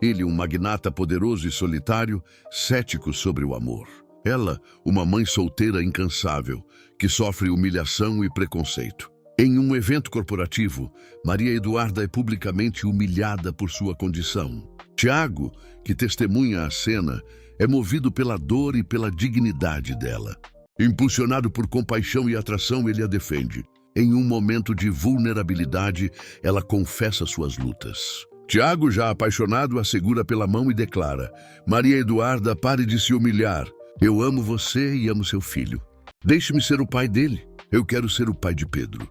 Ele, um magnata poderoso e solitário, cético sobre o amor. Ela, uma mãe solteira incansável, que sofre humilhação e preconceito. Em um evento corporativo, Maria Eduarda é publicamente humilhada por sua condição. Tiago, que testemunha a cena, é movido pela dor e pela dignidade dela. Impulsionado por compaixão e atração, ele a defende. Em um momento de vulnerabilidade, ela confessa suas lutas. Tiago, já apaixonado, a segura pela mão e declara: Maria Eduarda, pare de se humilhar. Eu amo você e amo seu filho. Deixe-me ser o pai dele. Eu quero ser o pai de Pedro.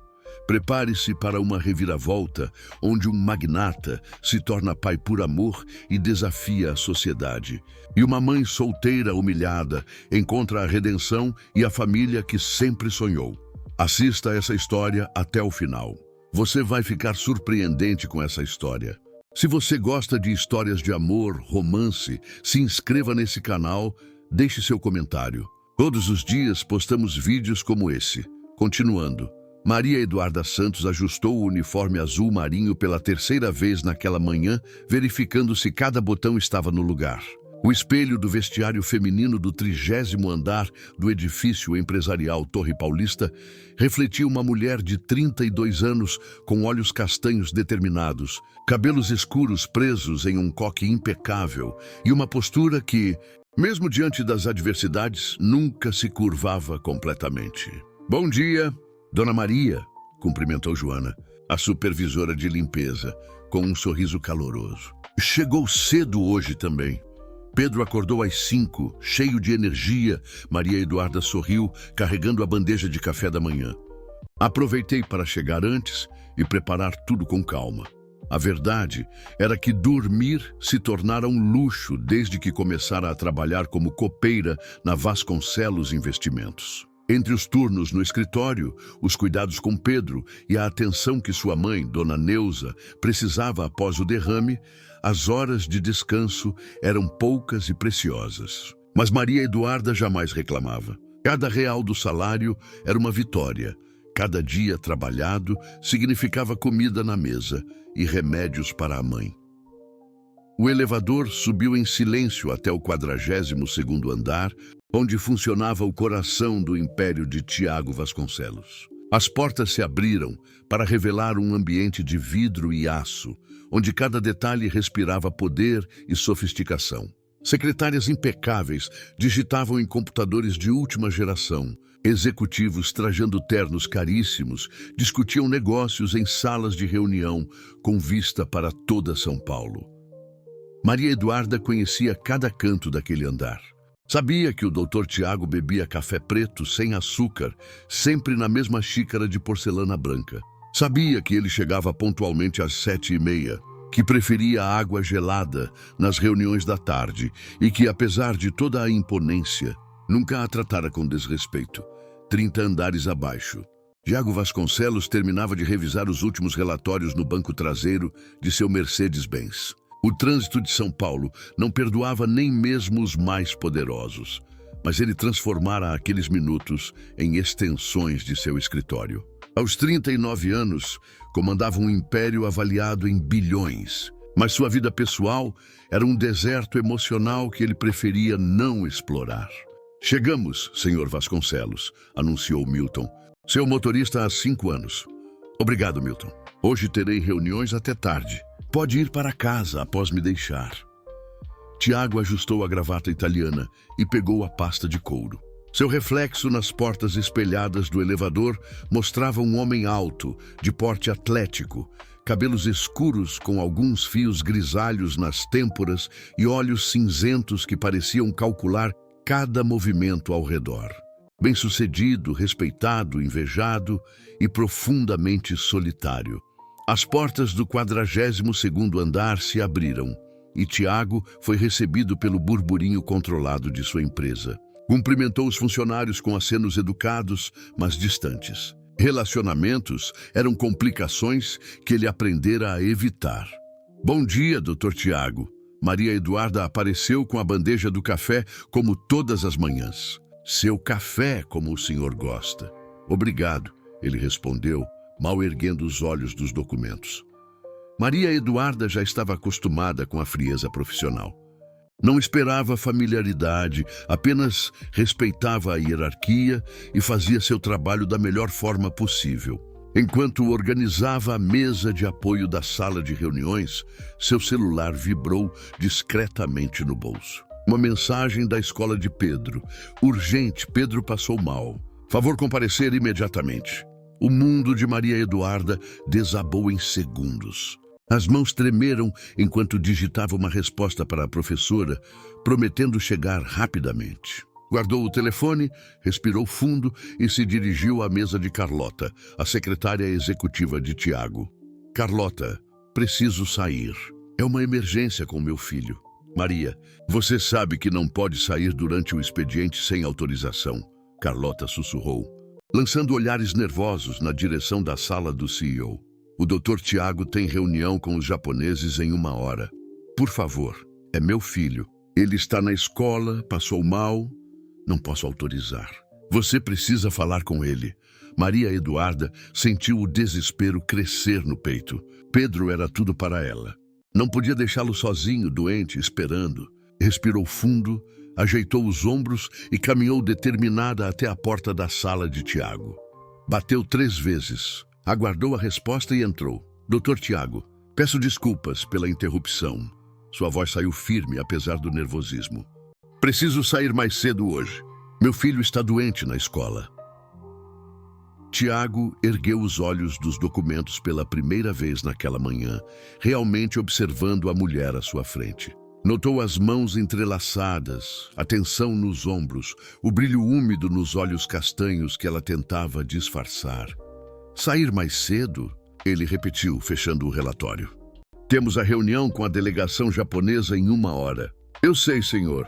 Prepare-se para uma reviravolta onde um magnata se torna pai por amor e desafia a sociedade. E uma mãe solteira humilhada encontra a redenção e a família que sempre sonhou. Assista essa história até o final. Você vai ficar surpreendente com essa história. Se você gosta de histórias de amor, romance, se inscreva nesse canal, deixe seu comentário. Todos os dias postamos vídeos como esse. Continuando. Maria Eduarda Santos ajustou o uniforme azul marinho pela terceira vez naquela manhã, verificando se cada botão estava no lugar. O espelho do vestiário feminino do 30º andar do edifício empresarial Torre Paulista refletia uma mulher de 32 anos com olhos castanhos determinados, cabelos escuros presos em um coque impecável e uma postura que, mesmo diante das adversidades, nunca se curvava completamente. Bom dia, Dona Maria, cumprimentou Joana, a supervisora de limpeza, com um sorriso caloroso. Chegou cedo hoje também. Pedro acordou às 5, cheio de energia. Maria Eduarda sorriu, carregando a bandeja de café da manhã. Aproveitei para chegar antes e preparar tudo com calma. A verdade era que dormir se tornara um luxo desde que começara a trabalhar como copeira na Vasconcelos Investimentos. Entre os turnos no escritório, os cuidados com Pedro e a atenção que sua mãe, Dona Neuza, precisava após o derrame, as horas de descanso eram poucas e preciosas. Mas Maria Eduarda jamais reclamava. Cada real do salário era uma vitória. Cada dia trabalhado significava comida na mesa e remédios para a mãe. O elevador subiu em silêncio até o 42º andar, onde funcionava o coração do império de Tiago Vasconcelos. As portas se abriram para revelar um ambiente de vidro e aço, onde cada detalhe respirava poder e sofisticação. Secretárias impecáveis digitavam em computadores de última geração. Executivos trajando ternos caríssimos discutiam negócios em salas de reunião com vista para toda São Paulo. Maria Eduarda conhecia cada canto daquele andar. Sabia que o Dr. Tiago bebia café preto sem açúcar, sempre na mesma xícara de porcelana branca. Sabia que ele chegava pontualmente às 7h30, que preferia a água gelada nas reuniões da tarde e que, apesar de toda a imponência, nunca a tratara com desrespeito. 30 andares abaixo, Tiago Vasconcelos terminava de revisar os últimos relatórios no banco traseiro de seu Mercedes-Benz. O trânsito de São Paulo não perdoava nem mesmo os mais poderosos, mas ele transformara aqueles minutos em extensões de seu escritório. Aos 39 anos, comandava um império avaliado em bilhões, mas sua vida pessoal era um deserto emocional que ele preferia não explorar. Chegamos, Sr. Vasconcelos, anunciou Milton. Seu motorista há 5 anos. Obrigado, Milton. Hoje terei reuniões até tarde. Pode ir para casa após me deixar. Tiago ajustou a gravata italiana e pegou a pasta de couro. Seu reflexo nas portas espelhadas do elevador mostrava um homem alto, de porte atlético, cabelos escuros com alguns fios grisalhos nas têmporas e olhos cinzentos que pareciam calcular cada movimento ao redor. Bem-sucedido, respeitado, invejado e profundamente solitário. As portas do 42º andar se abriram e Tiago foi recebido pelo burburinho controlado de sua empresa. Cumprimentou os funcionários com acenos educados, mas distantes. Relacionamentos eram complicações que ele aprendera a evitar. Bom dia, Dr. Tiago. Maria Eduarda apareceu com a bandeja do café como todas as manhãs. Seu café, como o senhor gosta. Obrigado, ele respondeu, mal erguendo os olhos dos documentos. Maria Eduarda já estava acostumada com a frieza profissional. Não esperava familiaridade, apenas respeitava a hierarquia e fazia seu trabalho da melhor forma possível. Enquanto organizava a mesa de apoio da sala de reuniões, seu celular vibrou discretamente no bolso. Uma mensagem da escola de Pedro. Urgente, Pedro passou mal. Favor comparecer imediatamente. O mundo de Maria Eduarda desabou em segundos. As mãos tremeram enquanto digitava uma resposta para a professora, prometendo chegar rapidamente. Guardou o telefone, respirou fundo e se dirigiu à mesa de Carlota, a secretária executiva de Tiago. Carlota, preciso sair. É uma emergência com meu filho. Maria, você sabe que não pode sair durante o expediente sem autorização. Carlota sussurrou, lançando olhares nervosos na direção da sala do CEO. O Dr. Tiago tem reunião com os japoneses em 1 hora. Por favor, é meu filho. Ele está na escola, passou mal. Não posso autorizar. Você precisa falar com ele. Maria Eduarda sentiu o desespero crescer no peito. Pedro era tudo para ela. Não podia deixá-lo sozinho, doente, esperando. Respirou fundo, ajeitou os ombros e caminhou determinada até a porta da sala de Tiago. Bateu 3 vezes. Aguardou a resposta e entrou. Dr. Tiago, peço desculpas pela interrupção. Sua voz saiu firme, apesar do nervosismo. Preciso sair mais cedo hoje. Meu filho está doente na escola. Tiago ergueu os olhos dos documentos pela primeira vez naquela manhã, realmente observando a mulher à sua frente. Notou as mãos entrelaçadas, a tensão nos ombros, o brilho úmido nos olhos castanhos que ela tentava disfarçar. Sair mais cedo? Ele repetiu, fechando o relatório. Temos a reunião com a delegação japonesa em 1 hora. Eu sei, senhor.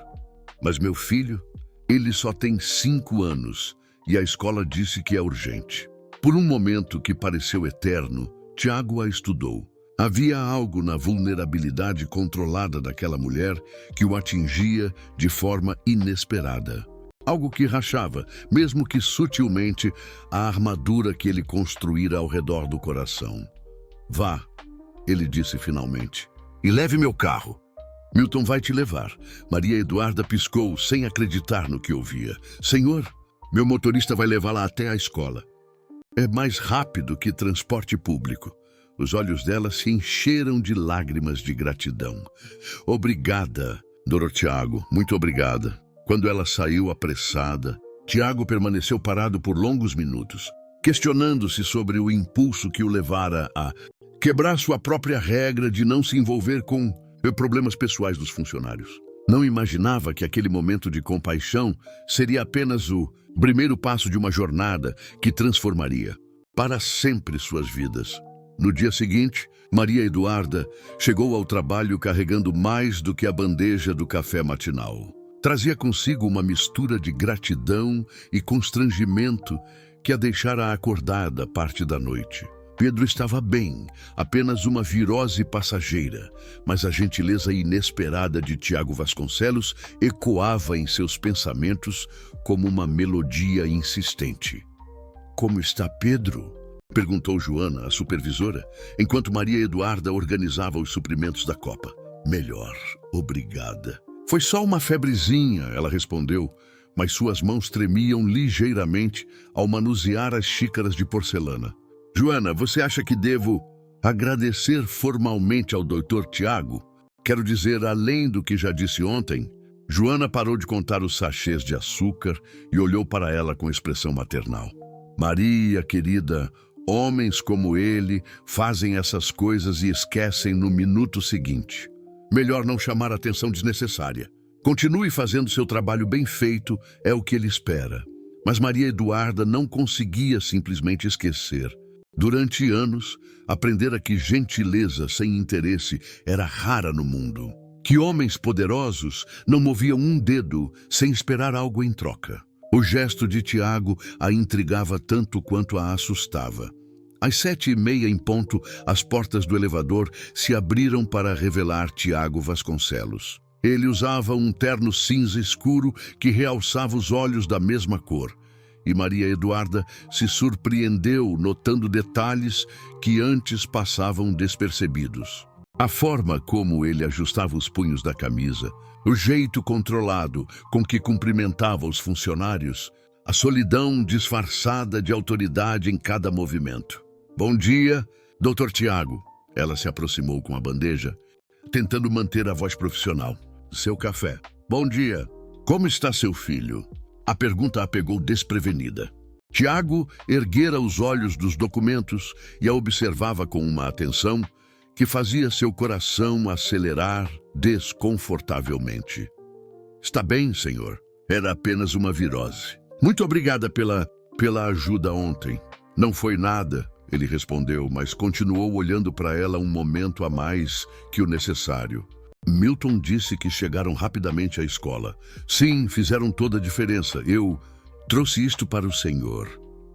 Mas meu filho, ele só tem 5 anos e a escola disse que é urgente. Por um momento que pareceu eterno, Tiago a estudou. Havia algo na vulnerabilidade controlada daquela mulher que o atingia de forma inesperada. Algo que rachava, mesmo que sutilmente, a armadura que ele construíra ao redor do coração. Vá, ele disse finalmente, e leve meu carro. Milton vai te levar. Maria Eduarda piscou, sem acreditar no que ouvia. Senhor, meu motorista vai levá-la até a escola. É mais rápido que transporte público. Os olhos dela se encheram de lágrimas de gratidão. Obrigada, Dr. Tiago, muito obrigada. Quando ela saiu apressada, Tiago permaneceu parado por longos minutos, questionando-se sobre o impulso que o levara a quebrar sua própria regra de não se envolver com problemas pessoais dos funcionários. Não imaginava que aquele momento de compaixão seria apenas o primeiro passo de uma jornada que transformaria para sempre suas vidas. No dia seguinte, Maria Eduarda chegou ao trabalho carregando mais do que a bandeja do café matinal. Trazia consigo uma mistura de gratidão e constrangimento que a deixara acordada parte da noite. Pedro estava bem, apenas uma virose passageira, mas a gentileza inesperada de Tiago Vasconcelos ecoava em seus pensamentos como uma melodia insistente. Como está Pedro? Perguntou Joana, a supervisora, enquanto Maria Eduarda organizava os suprimentos da copa. Melhor, obrigada. Foi só uma febrezinha, ela respondeu, mas suas mãos tremiam ligeiramente ao manusear as xícaras de porcelana. Joana, você acha que devo agradecer formalmente ao Dr. Tiago? Quero dizer, além do que já disse ontem. Joana parou de contar os sachês de açúcar e olhou para ela com expressão maternal. Maria, querida, homens como ele fazem essas coisas e esquecem no minuto seguinte. Melhor não chamar atenção desnecessária. Continue fazendo seu trabalho bem feito, é o que ele espera. Mas Maria Eduarda não conseguia simplesmente esquecer. Durante anos, aprendera que gentileza sem interesse era rara no mundo. Que homens poderosos não moviam um dedo sem esperar algo em troca. O gesto de Tiago a intrigava tanto quanto a assustava. Às 7h30 em ponto, as portas do elevador se abriram para revelar Tiago Vasconcelos. Ele usava um terno cinza escuro que realçava os olhos da mesma cor. e Maria Eduarda se surpreendeu notando detalhes que antes passavam despercebidos. A forma como ele ajustava os punhos da camisa, o jeito controlado com que cumprimentava os funcionários, a solidão disfarçada de autoridade em cada movimento. Bom dia, Dr. Tiago. Ela se aproximou com a bandeja, tentando manter a voz profissional. Seu café. Bom dia. Como está seu filho? A pergunta a pegou desprevenida. Tiago erguera os olhos dos documentos e a observava com uma atenção que fazia seu coração acelerar desconfortavelmente. Está bem, senhor. Era apenas uma virose. Muito obrigada pela ajuda ontem. Não foi nada, ele respondeu, mas continuou olhando para ela um momento a mais que o necessário. Milton disse que chegaram rapidamente à escola. Sim, fizeram toda a diferença. Eu trouxe isto para o senhor.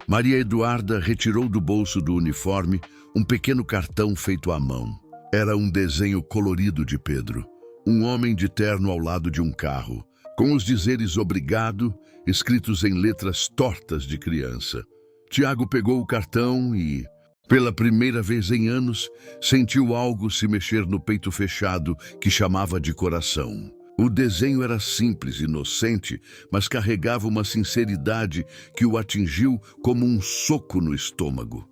Maria Eduarda retirou do bolso do uniforme um pequeno cartão feito à mão. Era um desenho colorido de Pedro, um homem de terno ao lado de um carro, com os dizeres obrigado escritos em letras tortas de criança. Tiago pegou o cartão e, pela primeira vez em anos, sentiu algo se mexer no peito fechado que chamava de coração. O desenho era simples, inocente, mas carregava uma sinceridade que o atingiu como um soco no estômago.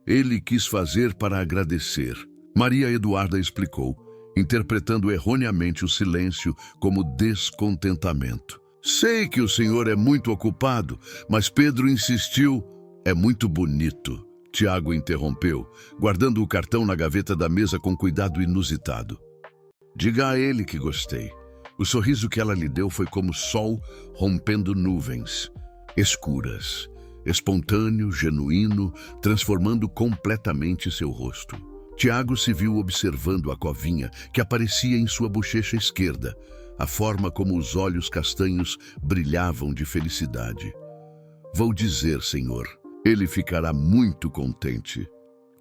Ele quis fazer para agradecer. Maria Eduarda explicou, interpretando erroneamente o silêncio como descontentamento. Sei que o senhor é muito ocupado, mas Pedro insistiu. É muito bonito. Tiago interrompeu, guardando o cartão na gaveta da mesa com cuidado inusitado. Diga a ele que gostei. O sorriso que ela lhe deu foi como sol rompendo nuvens, escuras, espontâneo, genuíno, transformando completamente seu rosto. Tiago se viu observando a covinha que aparecia em sua bochecha esquerda, a forma como os olhos castanhos brilhavam de felicidade. Vou dizer, senhor, ele ficará muito contente.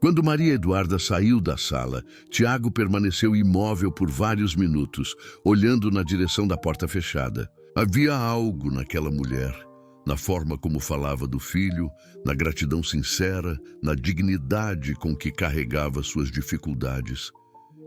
Quando Maria Eduarda saiu da sala, Tiago permaneceu imóvel por vários minutos, olhando na direção da porta fechada. Havia algo naquela mulher, na forma como falava do filho, na gratidão sincera, na dignidade com que carregava suas dificuldades,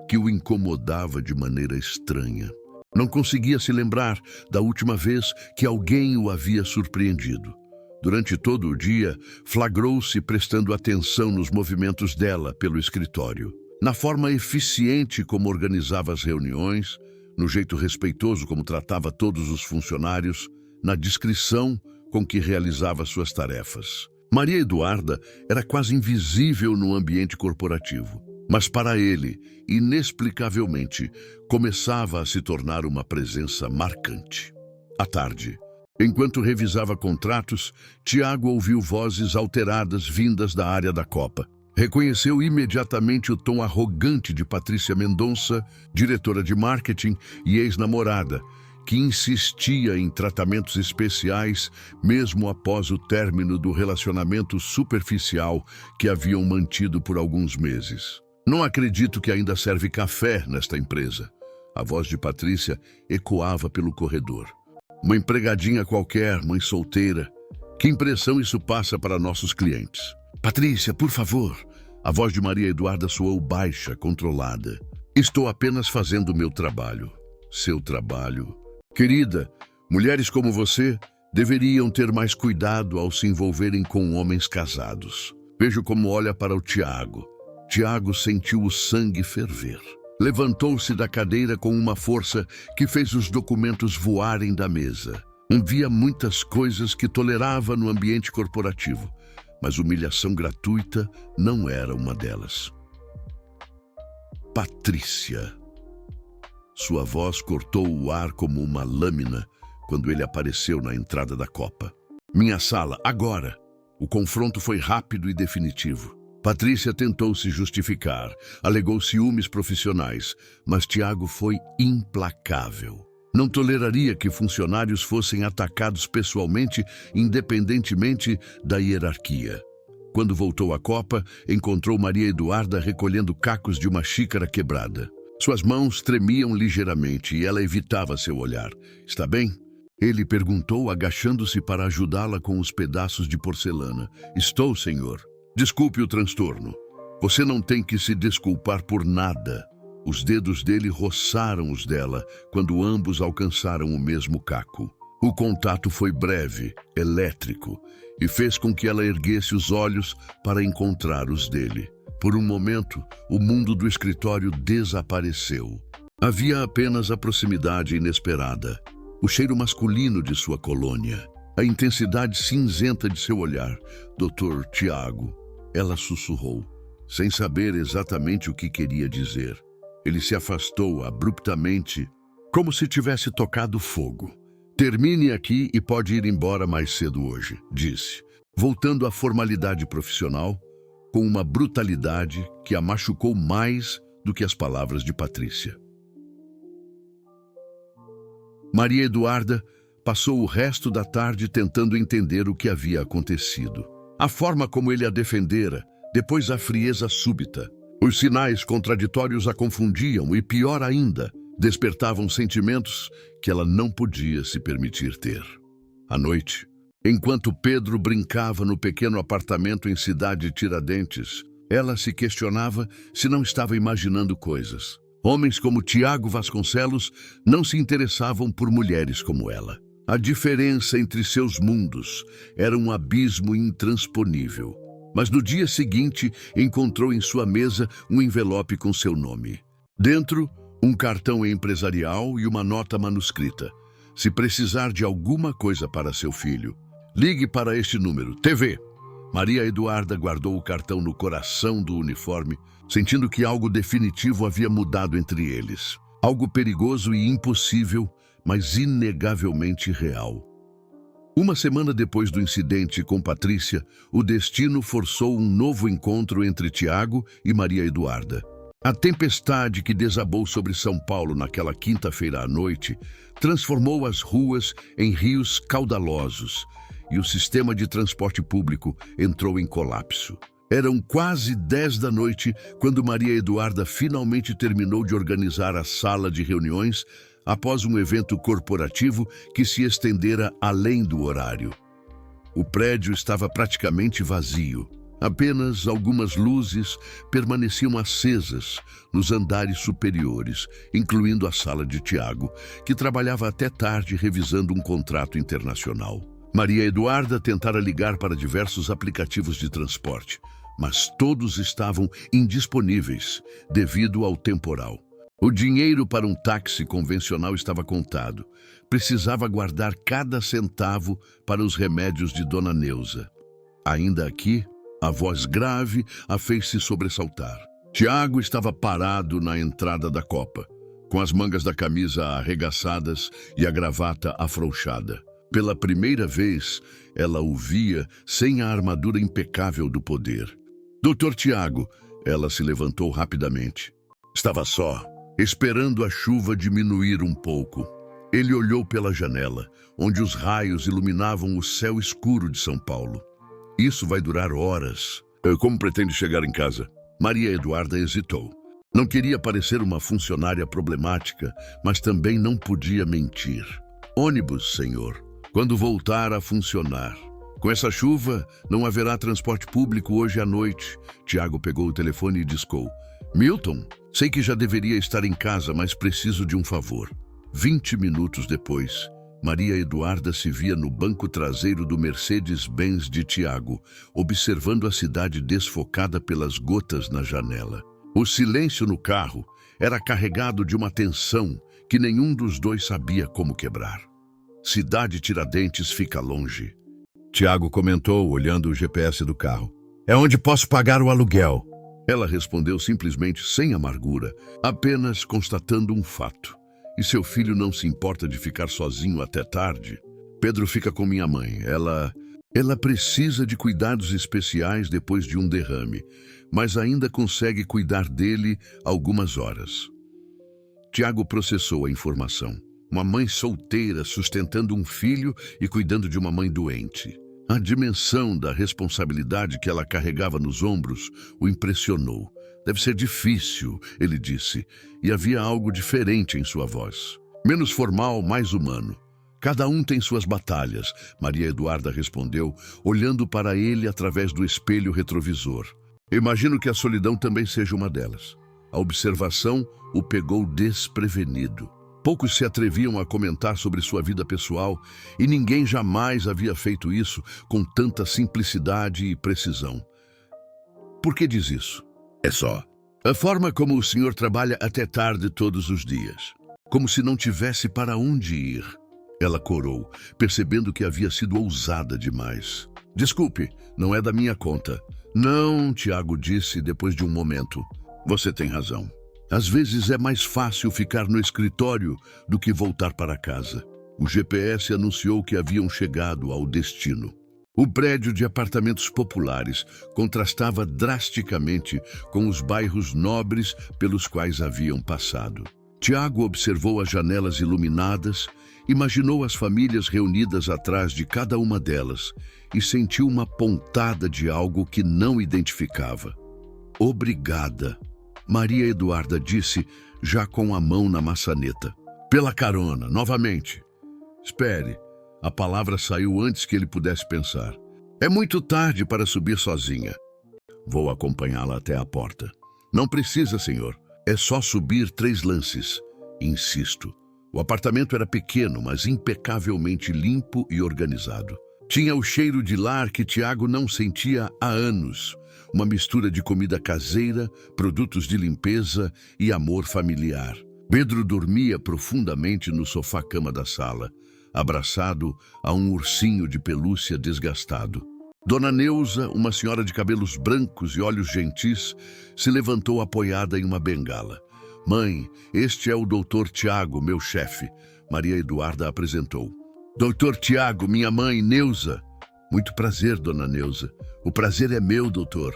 que o incomodava de maneira estranha. Não conseguia se lembrar da última vez que alguém o havia surpreendido. Durante todo o dia, flagrou-se prestando atenção nos movimentos dela pelo escritório, na forma eficiente como organizava as reuniões, no jeito respeitoso como tratava todos os funcionários, na discrição com que realizava suas tarefas. Maria Eduarda era quase invisível no ambiente corporativo, mas para ele, inexplicavelmente, começava a se tornar uma presença marcante. À tarde, enquanto revisava contratos, Tiago ouviu vozes alteradas vindas da área da Copa. Reconheceu imediatamente o tom arrogante de Patrícia Mendonça, diretora de marketing e ex-namorada, que insistia em tratamentos especiais mesmo após o término do relacionamento superficial que haviam mantido por alguns meses. Não acredito que ainda serve café nesta empresa. A voz de Patrícia ecoava pelo corredor. Uma empregadinha qualquer, mãe solteira. Que impressão isso passa para nossos clientes? Patrícia, por favor. A voz de Maria Eduarda soou baixa, controlada. Estou apenas fazendo o meu trabalho. Seu trabalho. Querida, mulheres como você deveriam ter mais cuidado ao se envolverem com homens casados. Vejo como olha para o Tiago. Tiago sentiu o sangue ferver. Levantou-se da cadeira com uma força que fez os documentos voarem da mesa. Havia muitas coisas que tolerava no ambiente corporativo, mas humilhação gratuita não era uma delas. Patrícia. Sua voz cortou o ar como uma lâmina quando ele apareceu na entrada da Copa. Minha sala, agora! O confronto foi rápido e definitivo. Patrícia tentou se justificar, alegou ciúmes profissionais, mas Tiago foi implacável. Não toleraria que funcionários fossem atacados pessoalmente, independentemente da hierarquia. Quando voltou à Copa, encontrou Maria Eduarda recolhendo cacos de uma xícara quebrada. Suas mãos tremiam ligeiramente e ela evitava seu olhar. Está bem? Ele perguntou, agachando-se para ajudá-la com os pedaços de porcelana. Estou, senhor. Desculpe o transtorno. Você não tem que se desculpar por nada. Os dedos dele roçaram os dela quando ambos alcançaram o mesmo caco. O contato foi breve, elétrico, e fez com que ela erguesse os olhos para encontrar os dele. Por um momento, o mundo do escritório desapareceu. Havia apenas a proximidade inesperada, o cheiro masculino de sua colônia, a intensidade cinzenta de seu olhar. Dr. Tiago, ela sussurrou, sem saber exatamente o que queria dizer. Ele se afastou abruptamente, como se tivesse tocado fogo. Termine aqui e pode ir embora mais cedo hoje, disse, voltando à formalidade profissional, com uma brutalidade que a machucou mais do que as palavras de Patrícia. Maria Eduarda passou o resto da tarde tentando entender o que havia acontecido. A forma como ele a defendera, depois a frieza súbita. Os sinais contraditórios a confundiam e, pior ainda, despertavam sentimentos que ela não podia se permitir ter. À noite, enquanto Pedro brincava no pequeno apartamento em Cidade Tiradentes, ela se questionava se não estava imaginando coisas. Homens como Tiago Vasconcelos não se interessavam por mulheres como ela. A diferença entre seus mundos era um abismo intransponível. Mas no dia seguinte, encontrou em sua mesa um envelope com seu nome. Dentro, um cartão empresarial e uma nota manuscrita. Se precisar de alguma coisa para seu filho, ligue para este número, TV. Maria Eduarda guardou o cartão no coração do uniforme, sentindo que algo definitivo havia mudado entre eles. Algo perigoso e impossível, mas inegavelmente real. Uma semana depois do incidente com Patrícia, o destino forçou um novo encontro entre Tiago e Maria Eduarda. A tempestade que desabou sobre São Paulo naquela quinta-feira à noite transformou as ruas em rios caudalosos e o sistema de transporte público entrou em colapso. Eram quase 10 da noite quando Maria Eduarda finalmente terminou de organizar a sala de reuniões após um evento corporativo que se estendera além do horário. O prédio estava praticamente vazio. Apenas algumas luzes permaneciam acesas nos andares superiores, incluindo a sala de Tiago, que trabalhava até tarde revisando um contrato internacional. Maria Eduarda tentara ligar para diversos aplicativos de transporte, mas todos estavam indisponíveis devido ao temporal. O dinheiro para um táxi convencional estava contado. Precisava guardar cada centavo para os remédios de Dona Neuza. Ainda aqui, a voz grave a fez se sobressaltar. Tiago estava parado na entrada da copa, com as mangas da camisa arregaçadas e a gravata afrouxada. Pela primeira vez, ela o via sem a armadura impecável do poder. Doutor Tiago, ela se levantou rapidamente. Estava só, esperando a chuva diminuir um pouco. Ele olhou pela janela, onde os raios iluminavam o céu escuro de São Paulo. Isso vai durar horas. Como pretende chegar em casa? Maria Eduarda hesitou. Não queria parecer uma funcionária problemática, mas também não podia mentir. Ônibus, senhor, quando voltar a funcionar. Com essa chuva, não haverá transporte público hoje à noite. Tiago pegou o telefone e discou. Milton, sei que já deveria estar em casa, mas preciso de um favor. 20 minutos depois, Maria Eduarda se via no banco traseiro do Mercedes-Benz de Tiago, observando a cidade desfocada pelas gotas na janela. O silêncio no carro era carregado de uma tensão que nenhum dos dois sabia como quebrar. Cidade Tiradentes fica longe. Tiago comentou, olhando o GPS do carro. É onde posso pagar o aluguel. Ela respondeu simplesmente sem amargura, apenas constatando um fato. E seu filho não se importa de ficar sozinho até tarde? Pedro fica com minha mãe. Ela precisa de cuidados especiais depois de um derrame, mas ainda consegue cuidar dele algumas horas. Tiago processou a informação. Uma mãe solteira sustentando um filho e cuidando de uma mãe doente. A dimensão da responsabilidade que ela carregava nos ombros o impressionou. Deve ser difícil, ele disse, e havia algo diferente em sua voz. Menos formal, mais humano. Cada um tem suas batalhas, Maria Eduarda respondeu, olhando para ele através do espelho retrovisor. Imagino que a solidão também seja uma delas. A observação o pegou desprevenido. Poucos se atreviam a comentar sobre sua vida pessoal e ninguém jamais havia feito isso com tanta simplicidade e precisão. Por que diz isso? É só a forma como o senhor trabalha até tarde todos os dias, como se não tivesse para onde ir. Ela corou, percebendo que havia sido ousada demais. Desculpe, não é da minha conta. Não, Tiago disse depois de um momento. Você tem razão. Às vezes é mais fácil ficar no escritório do que voltar para casa. O GPS anunciou que haviam chegado ao destino. O prédio de apartamentos populares contrastava drasticamente com os bairros nobres pelos quais haviam passado. Tiago observou as janelas iluminadas, imaginou as famílias reunidas atrás de cada uma delas e sentiu uma pontada de algo que não identificava. Obrigada, Maria Eduarda disse, já com a mão na maçaneta. Pela carona, novamente. Espere, a palavra saiu antes que ele pudesse pensar. É muito tarde para subir sozinha. Vou acompanhá-la até a porta. Não precisa, senhor. É só subir 3 lances. Insisto. O apartamento era pequeno, mas impecavelmente limpo e organizado. Tinha o cheiro de lar que Tiago não sentia há anos. Uma mistura de comida caseira, produtos de limpeza e amor familiar. Pedro dormia profundamente no sofá-cama da sala, abraçado a um ursinho de pelúcia desgastado. Dona Neuza, uma senhora de cabelos brancos e olhos gentis, se levantou apoiada em uma bengala. Mãe, este é o doutor Tiago, meu chefe, Maria Eduarda apresentou. Doutor Tiago, minha mãe, Neuza. Muito prazer, dona Neuza. O prazer é meu, doutor.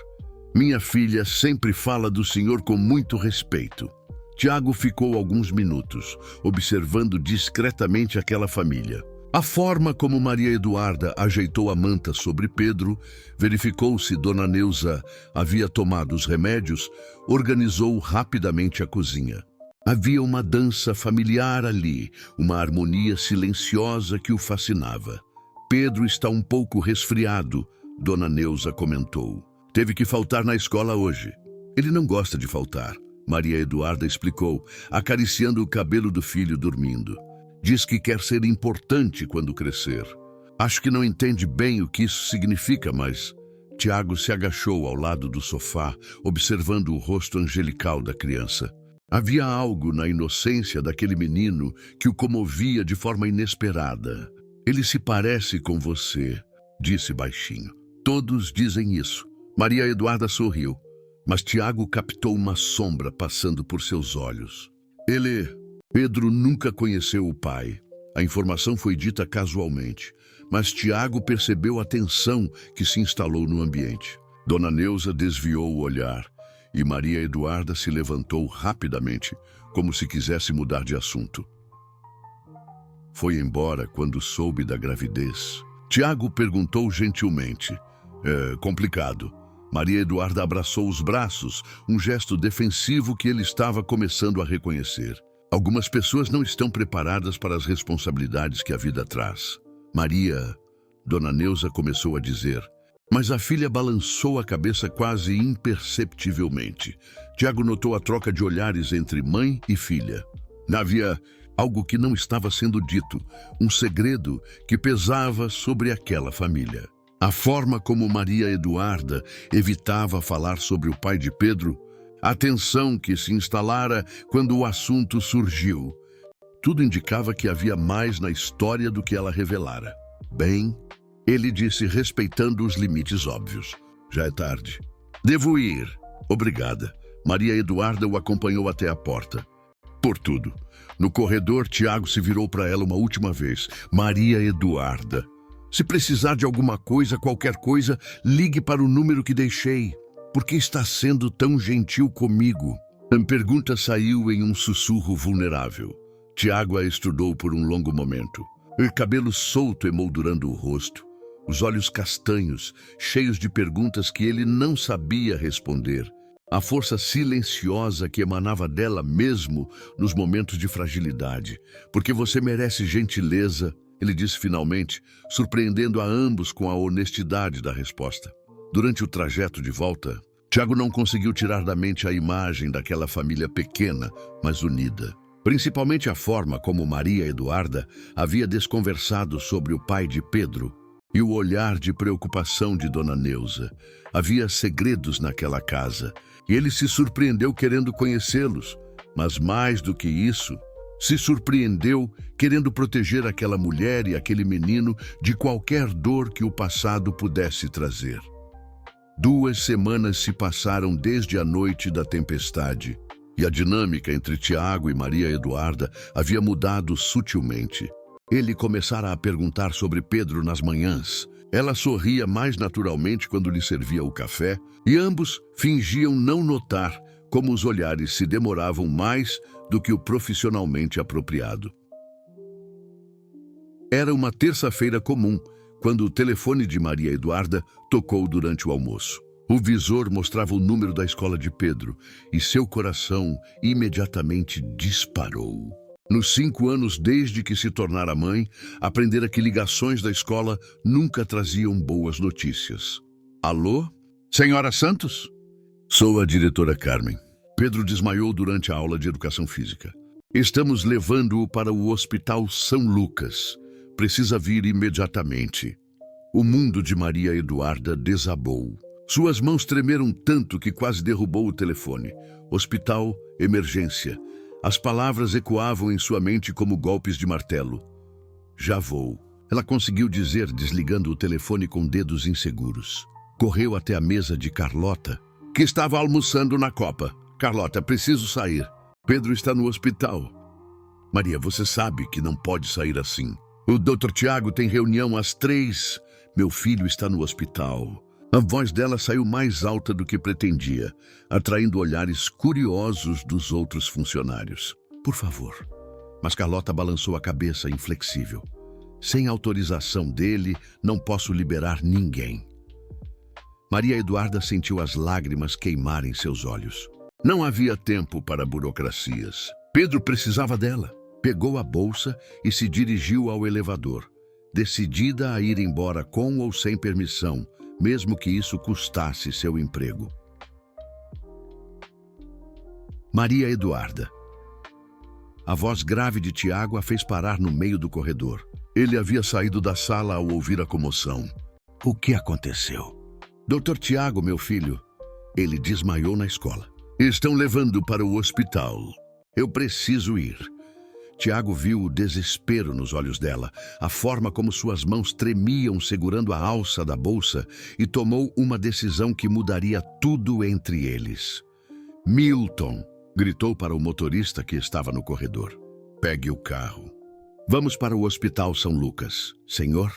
Minha filha sempre fala do senhor com muito respeito. Tiago ficou alguns minutos, observando discretamente aquela família. A forma como Maria Eduarda ajeitou a manta sobre Pedro, verificou se dona Neuza havia tomado os remédios, organizou rapidamente a cozinha. Havia uma dança familiar ali, uma harmonia silenciosa que o fascinava. Pedro está um pouco resfriado, dona Neuza comentou. Teve que faltar na escola hoje. Ele não gosta de faltar, Maria Eduarda explicou, acariciando o cabelo do filho dormindo. Diz que quer ser importante quando crescer. Acho que não entende bem o que isso significa, mas... Tiago se agachou ao lado do sofá, observando o rosto angelical da criança. Havia algo na inocência daquele menino que o comovia de forma inesperada. Ele se parece com você, disse baixinho. Todos dizem isso. Maria Eduarda sorriu, mas Tiago captou uma sombra passando por seus olhos. Pedro nunca conheceu o pai. A informação foi dita casualmente, mas Tiago percebeu a tensão que se instalou no ambiente. Dona Neuza desviou o olhar e Maria Eduarda se levantou rapidamente, como se quisesse mudar de assunto. Foi embora quando soube da gravidez. Tiago perguntou gentilmente. É complicado. Maria Eduarda abraçou os braços, um gesto defensivo que ele estava começando a reconhecer. Algumas pessoas não estão preparadas para as responsabilidades que a vida traz. Maria, dona Neuza começou a dizer, mas a filha balançou a cabeça quase imperceptivelmente. Tiago notou a troca de olhares entre mãe e filha. Havia algo que não estava sendo dito, um segredo que pesava sobre aquela família. A forma como Maria Eduarda evitava falar sobre o pai de Pedro, a tensão que se instalara quando o assunto surgiu. Tudo indicava que havia mais na história do que ela revelara. Bem, ele disse respeitando os limites óbvios. Já é tarde. Devo ir. Obrigada. Maria Eduarda o acompanhou até a porta. Por tudo. No corredor, Tiago se virou para ela uma última vez. Maria Eduarda. Se precisar de alguma coisa, qualquer coisa, ligue para o número que deixei. Por que está sendo tão gentil comigo? A pergunta saiu em um sussurro vulnerável. Tiago a estudou por um longo momento. O cabelo solto emoldurando o rosto. Os olhos castanhos, cheios de perguntas que ele não sabia responder. A força silenciosa que emanava dela mesmo nos momentos de fragilidade. Porque você merece gentileza Ele disse finalmente, surpreendendo a ambos com a honestidade da resposta. Durante o trajeto de volta, Tiago não conseguiu tirar da mente a imagem daquela família pequena, mas unida. Principalmente a forma como Maria Eduarda havia desconversado sobre o pai de Pedro e o olhar de preocupação de Dona Neuza. Havia segredos naquela casa e ele se surpreendeu querendo conhecê-los, mas mais do que isso, se surpreendeu querendo proteger aquela mulher e aquele menino de qualquer dor que o passado pudesse trazer. 2 semanas se passaram desde a noite da tempestade, e a dinâmica entre Tiago e Maria Eduarda havia mudado sutilmente. Ele começara a perguntar sobre Pedro nas manhãs. Ela sorria mais naturalmente quando lhe servia o café, e ambos fingiam não notar como os olhares se demoravam mais do que o profissionalmente apropriado. Era uma terça-feira comum, quando o telefone de Maria Eduarda tocou durante o almoço. O visor mostrava o número da escola de Pedro e seu coração imediatamente disparou. Nos 5 anos desde que se tornara mãe, aprendera que ligações da escola nunca traziam boas notícias. Alô? Senhora Santos? Sou a diretora Carmen. Pedro desmaiou durante a aula de educação física. Estamos levando-o para o Hospital São Lucas. Precisa vir imediatamente. O mundo de Maria Eduarda desabou. Suas mãos tremeram tanto que quase derrubou o telefone. Hospital, emergência. As palavras ecoavam em sua mente como golpes de martelo. Já vou. Ela conseguiu dizer, desligando o telefone com dedos inseguros. Correu até a mesa de Carlota, que estava almoçando na copa. Carlota, preciso sair. Pedro está no hospital. Maria, você sabe que não pode sair assim. O Dr. Tiago tem reunião às 3. Meu filho está no hospital. A voz dela saiu mais alta do que pretendia, atraindo olhares curiosos dos outros funcionários. Por favor. Mas Carlota balançou a cabeça inflexível. Sem autorização dele, não posso liberar ninguém. Maria Eduarda sentiu as lágrimas queimarem seus olhos. Não havia tempo para burocracias. Pedro precisava dela. Pegou a bolsa e se dirigiu ao elevador, decidida a ir embora com ou sem permissão, mesmo que isso custasse seu emprego. Maria Eduarda. A voz grave de Tiago a fez parar no meio do corredor. Ele havia saído da sala ao ouvir a comoção. O que aconteceu? Dr. Tiago, meu filho. Ele desmaiou na escola. Estão levando para o hospital. Eu preciso ir. Tiago viu o desespero nos olhos dela, a forma como suas mãos tremiam segurando a alça da bolsa, e tomou uma decisão que mudaria tudo entre eles. Milton, gritou para o motorista que estava no corredor. Pegue o carro. Vamos para o Hospital São Lucas. Senhor?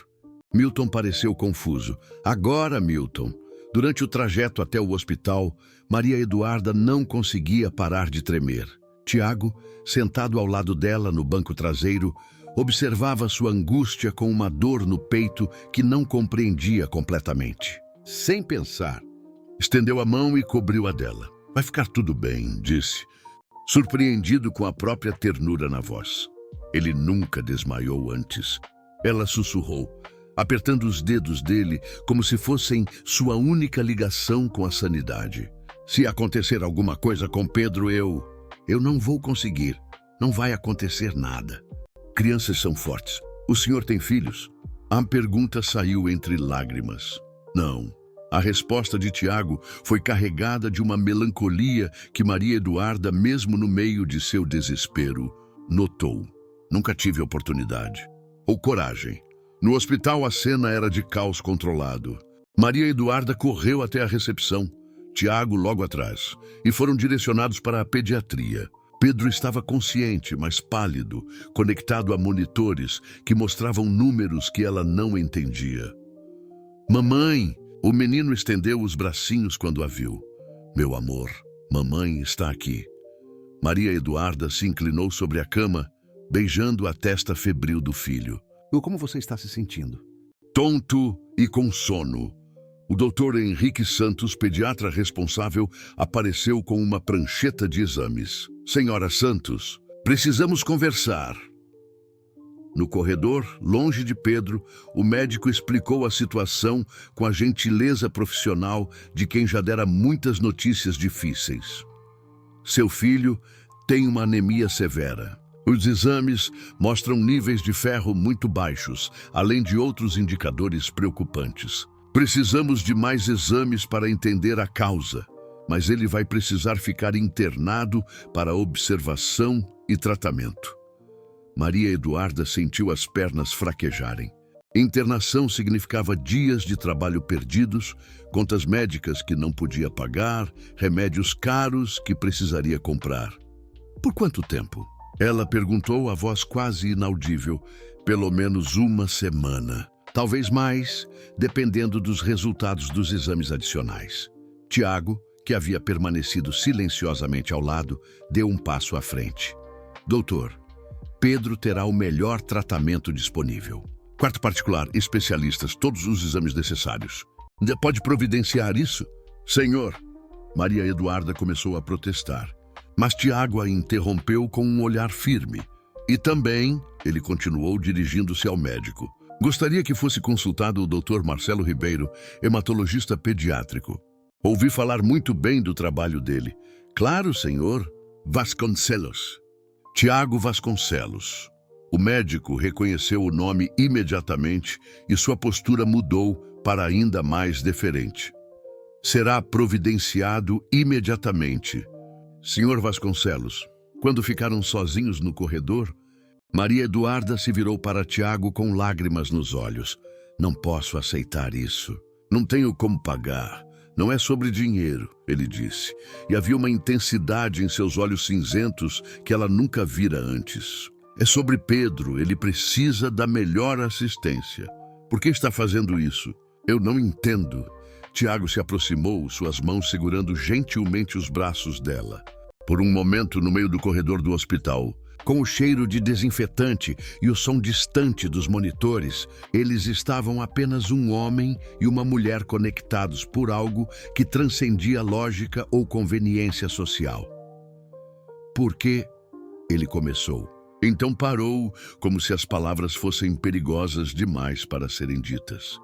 Milton pareceu confuso. Agora, Milton. Durante o trajeto até o hospital, Maria Eduarda não conseguia parar de tremer. Tiago, sentado ao lado dela no banco traseiro, observava sua angústia com uma dor no peito que não compreendia completamente. Sem pensar, estendeu a mão e cobriu a dela. Vai ficar tudo bem, disse, surpreendido com a própria ternura na voz. Ele nunca desmaiou antes. Ela sussurrou, apertando os dedos dele como se fossem sua única ligação com a sanidade. Se acontecer alguma coisa com Pedro, eu não vou conseguir. Não vai acontecer nada. Crianças são fortes. O senhor tem filhos? A pergunta saiu entre lágrimas. Não. A resposta de Tiago foi carregada de uma melancolia que Maria Eduarda, mesmo no meio de seu desespero, notou. Nunca tive oportunidade. Ou coragem. No hospital, a cena era de caos controlado. Maria Eduarda correu até a recepção. Tiago logo atrás, e foram direcionados para a pediatria. Pedro estava consciente, mas pálido, conectado a monitores que mostravam números que ela não entendia. Mamãe! O menino estendeu os bracinhos quando a viu. Meu amor, mamãe está aqui. Maria Eduarda se inclinou sobre a cama, beijando a testa febril do filho. Como você está se sentindo? Tonto e com sono. O Dr. Henrique Santos, pediatra responsável, apareceu com uma prancheta de exames. Senhora Santos, precisamos conversar. No corredor, longe de Pedro, o médico explicou a situação com a gentileza profissional de quem já dera muitas notícias difíceis. Seu filho tem uma anemia severa. Os exames mostram níveis de ferro muito baixos, além de outros indicadores preocupantes. Precisamos de mais exames para entender a causa, mas ele vai precisar ficar internado para observação e tratamento. Maria Eduarda sentiu as pernas fraquejarem. Internação significava dias de trabalho perdidos, contas médicas que não podia pagar, remédios caros que precisaria comprar. Por quanto tempo? Ela perguntou, a voz quase inaudível. Pelo menos uma semana. Talvez mais, dependendo dos resultados dos exames adicionais. Tiago, que havia permanecido silenciosamente ao lado, deu um passo à frente. Doutor, Pedro terá o melhor tratamento disponível. Quarto particular, especialistas, todos os exames necessários. Pode providenciar isso? Senhor, Maria Eduarda começou a protestar. Mas Tiago a interrompeu com um olhar firme. E também, ele continuou dirigindo-se ao médico. Gostaria que fosse consultado o Dr. Marcelo Ribeiro, hematologista pediátrico. Ouvi falar muito bem do trabalho dele. Claro, senhor. Vasconcelos. Tiago Vasconcelos. O médico reconheceu o nome imediatamente e sua postura mudou para ainda mais deferente. Será providenciado imediatamente. Senhor Vasconcelos, quando ficaram sozinhos no corredor, Maria Eduarda se virou para Tiago com lágrimas nos olhos. Não posso aceitar isso. Não tenho como pagar. Não é sobre dinheiro, ele disse. E havia uma intensidade em seus olhos cinzentos que ela nunca vira antes. É sobre Pedro, ele precisa da melhor assistência. Por que está fazendo isso? Eu não entendo. Tiago se aproximou, suas mãos segurando gentilmente os braços dela. Por um momento, no meio do corredor do hospital, com o cheiro de desinfetante e o som distante dos monitores, eles estavam apenas um homem e uma mulher conectados por algo que transcendia lógica ou conveniência social. Por quê? Ele começou. Então parou, como se as palavras fossem perigosas demais para serem ditas.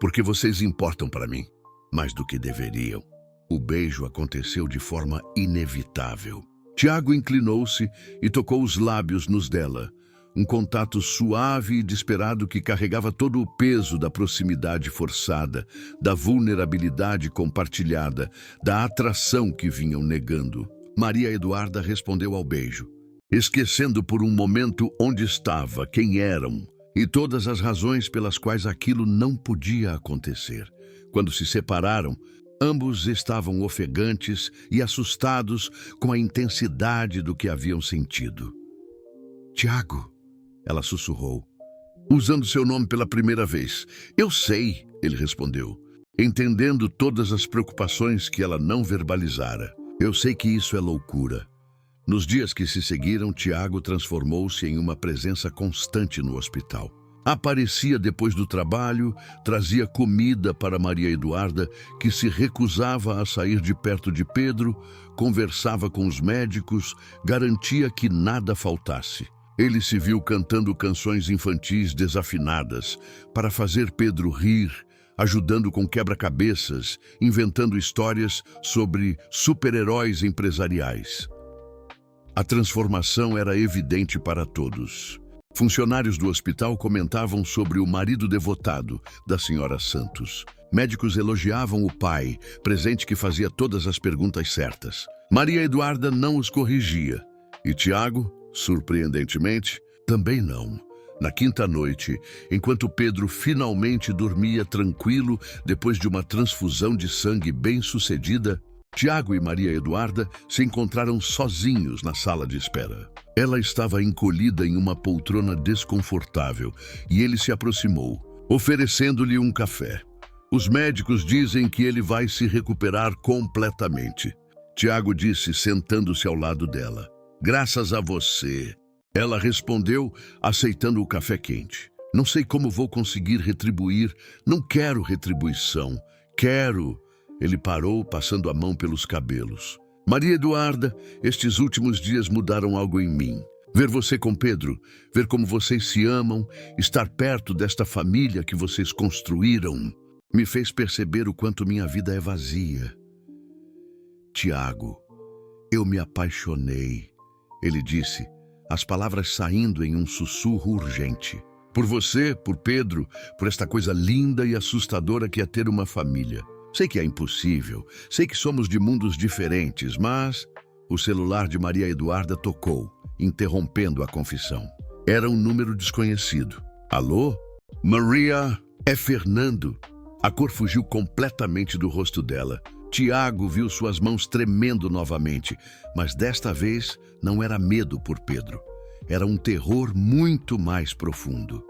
Porque vocês importam para mim, mais do que deveriam. O beijo aconteceu de forma inevitável. Tiago inclinou-se e tocou os lábios nos dela. Um contato suave e desesperado que carregava todo o peso da proximidade forçada, da vulnerabilidade compartilhada, da atração que vinham negando. Maria Eduarda respondeu ao beijo, esquecendo por um momento onde estava, quem eram e todas as razões pelas quais aquilo não podia acontecer. Quando se separaram, ambos estavam ofegantes e assustados com a intensidade do que haviam sentido. Tiago, ela sussurrou, usando seu nome pela primeira vez. Eu sei, ele respondeu, entendendo todas as preocupações que ela não verbalizara. Eu sei que isso é loucura. Nos dias que se seguiram, Tiago transformou-se em uma presença constante no hospital. Aparecia depois do trabalho, trazia comida para Maria Eduarda, que se recusava a sair de perto de Pedro, conversava com os médicos, garantia que nada faltasse. Ele se viu cantando canções infantis desafinadas para fazer Pedro rir, ajudando com quebra-cabeças, inventando histórias sobre super-heróis empresariais. A transformação era evidente para todos. Funcionários do hospital comentavam sobre o marido devotado da senhora Santos. Médicos elogiavam o pai, presente que fazia todas as perguntas certas. Maria Eduarda não os corrigia. E Tiago, surpreendentemente, também não. Na quinta noite, enquanto Pedro finalmente dormia tranquilo depois de uma transfusão de sangue bem-sucedida, Tiago e Maria Eduarda se encontraram sozinhos na sala de espera. Ela estava encolhida em uma poltrona desconfortável e ele se aproximou, oferecendo-lhe um café. Os médicos dizem que ele vai se recuperar completamente. Tiago disse, sentando-se ao lado dela. Graças a você. Ela respondeu, aceitando o café quente. Não sei como vou conseguir retribuir. Não quero retribuição. Quero... Ele parou, passando a mão pelos cabelos. Maria Eduarda, estes últimos dias mudaram algo em mim. Ver você com Pedro, ver como vocês se amam, estar perto desta família que vocês construíram, me fez perceber o quanto minha vida é vazia. Tiago, eu me apaixonei, ele disse, as palavras saindo em um sussurro urgente. Por você, por Pedro, por esta coisa linda e assustadora que é ter uma família. Sei que é impossível, sei que somos de mundos diferentes, mas o celular de Maria Eduarda tocou, interrompendo a confissão. Era um número desconhecido. Alô? Maria, é Fernando. A cor fugiu completamente do rosto dela. Tiago viu suas mãos tremendo novamente, mas desta vez não era medo por Pedro. Era um terror muito mais profundo.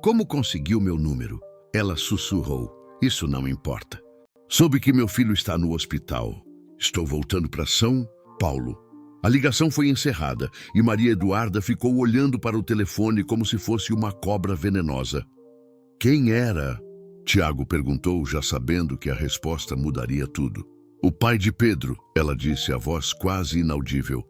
Como conseguiu meu número? Ela sussurrou. Isso não importa. Soube que meu filho está no hospital. Estou voltando para São Paulo. A ligação foi encerrada e Maria Eduarda ficou olhando para o telefone como se fosse uma cobra venenosa. Quem era? Tiago perguntou, já sabendo que a resposta mudaria tudo. O pai de Pedro, ela disse, a voz quase inaudível.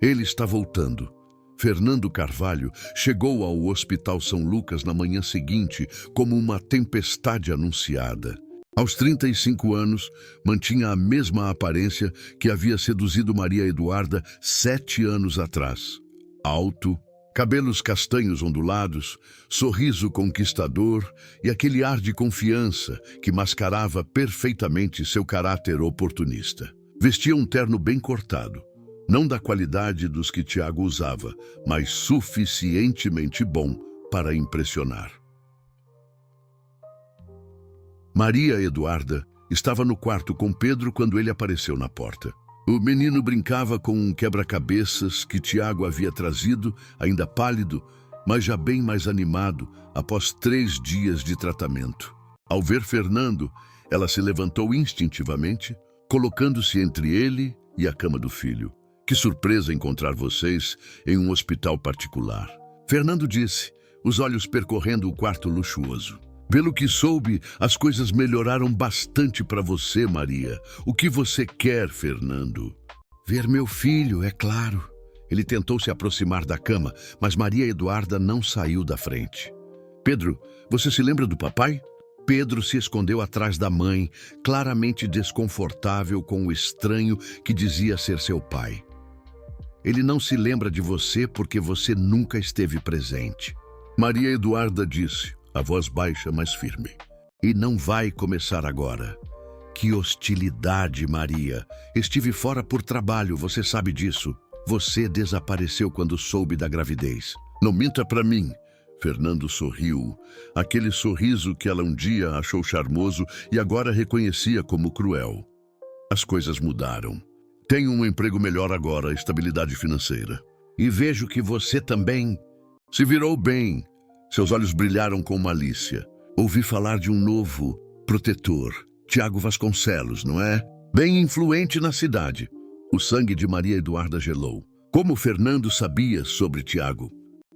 Ele está voltando. Fernando Carvalho chegou ao Hospital São Lucas na manhã seguinte como uma tempestade anunciada. Aos 35 anos, mantinha a mesma aparência que havia seduzido Maria Eduarda 7 anos atrás. Alto, cabelos castanhos ondulados, sorriso conquistador e aquele ar de confiança que mascarava perfeitamente seu caráter oportunista. Vestia um terno bem cortado, não da qualidade dos que Tiago usava, mas suficientemente bom para impressionar. Maria Eduarda estava no quarto com Pedro quando ele apareceu na porta. O menino brincava com um quebra-cabeças que Tiago havia trazido, ainda pálido, mas já bem mais animado após 3 dias de tratamento. Ao ver Fernando, ela se levantou instintivamente, colocando-se entre ele e a cama do filho. Que surpresa encontrar vocês em um hospital particular. Fernando disse, os olhos percorrendo o quarto luxuoso. Pelo que soube, as coisas melhoraram bastante para você, Maria. O que você quer, Fernando? Ver meu filho, é claro. Ele tentou se aproximar da cama, mas Maria Eduarda não saiu da frente. Pedro, você se lembra do papai? Pedro se escondeu atrás da mãe, claramente desconfortável com o estranho que dizia ser seu pai. Ele não se lembra de você porque você nunca esteve presente. Maria Eduarda disse, a voz baixa, mas firme. E não vai começar agora. Que hostilidade, Maria. Estive fora por trabalho, você sabe disso. Você desapareceu quando soube da gravidez. Não minta para mim. Fernando sorriu. Aquele sorriso que ela um dia achou charmoso e agora reconhecia como cruel. As coisas mudaram. Tenho um emprego melhor agora, estabilidade financeira. E vejo que você também se virou bem. Seus olhos brilharam com malícia. Ouvi falar de um novo protetor, Tiago Vasconcelos, não é? Bem influente na cidade. O sangue de Maria Eduarda gelou. Como Fernando sabia sobre Tiago?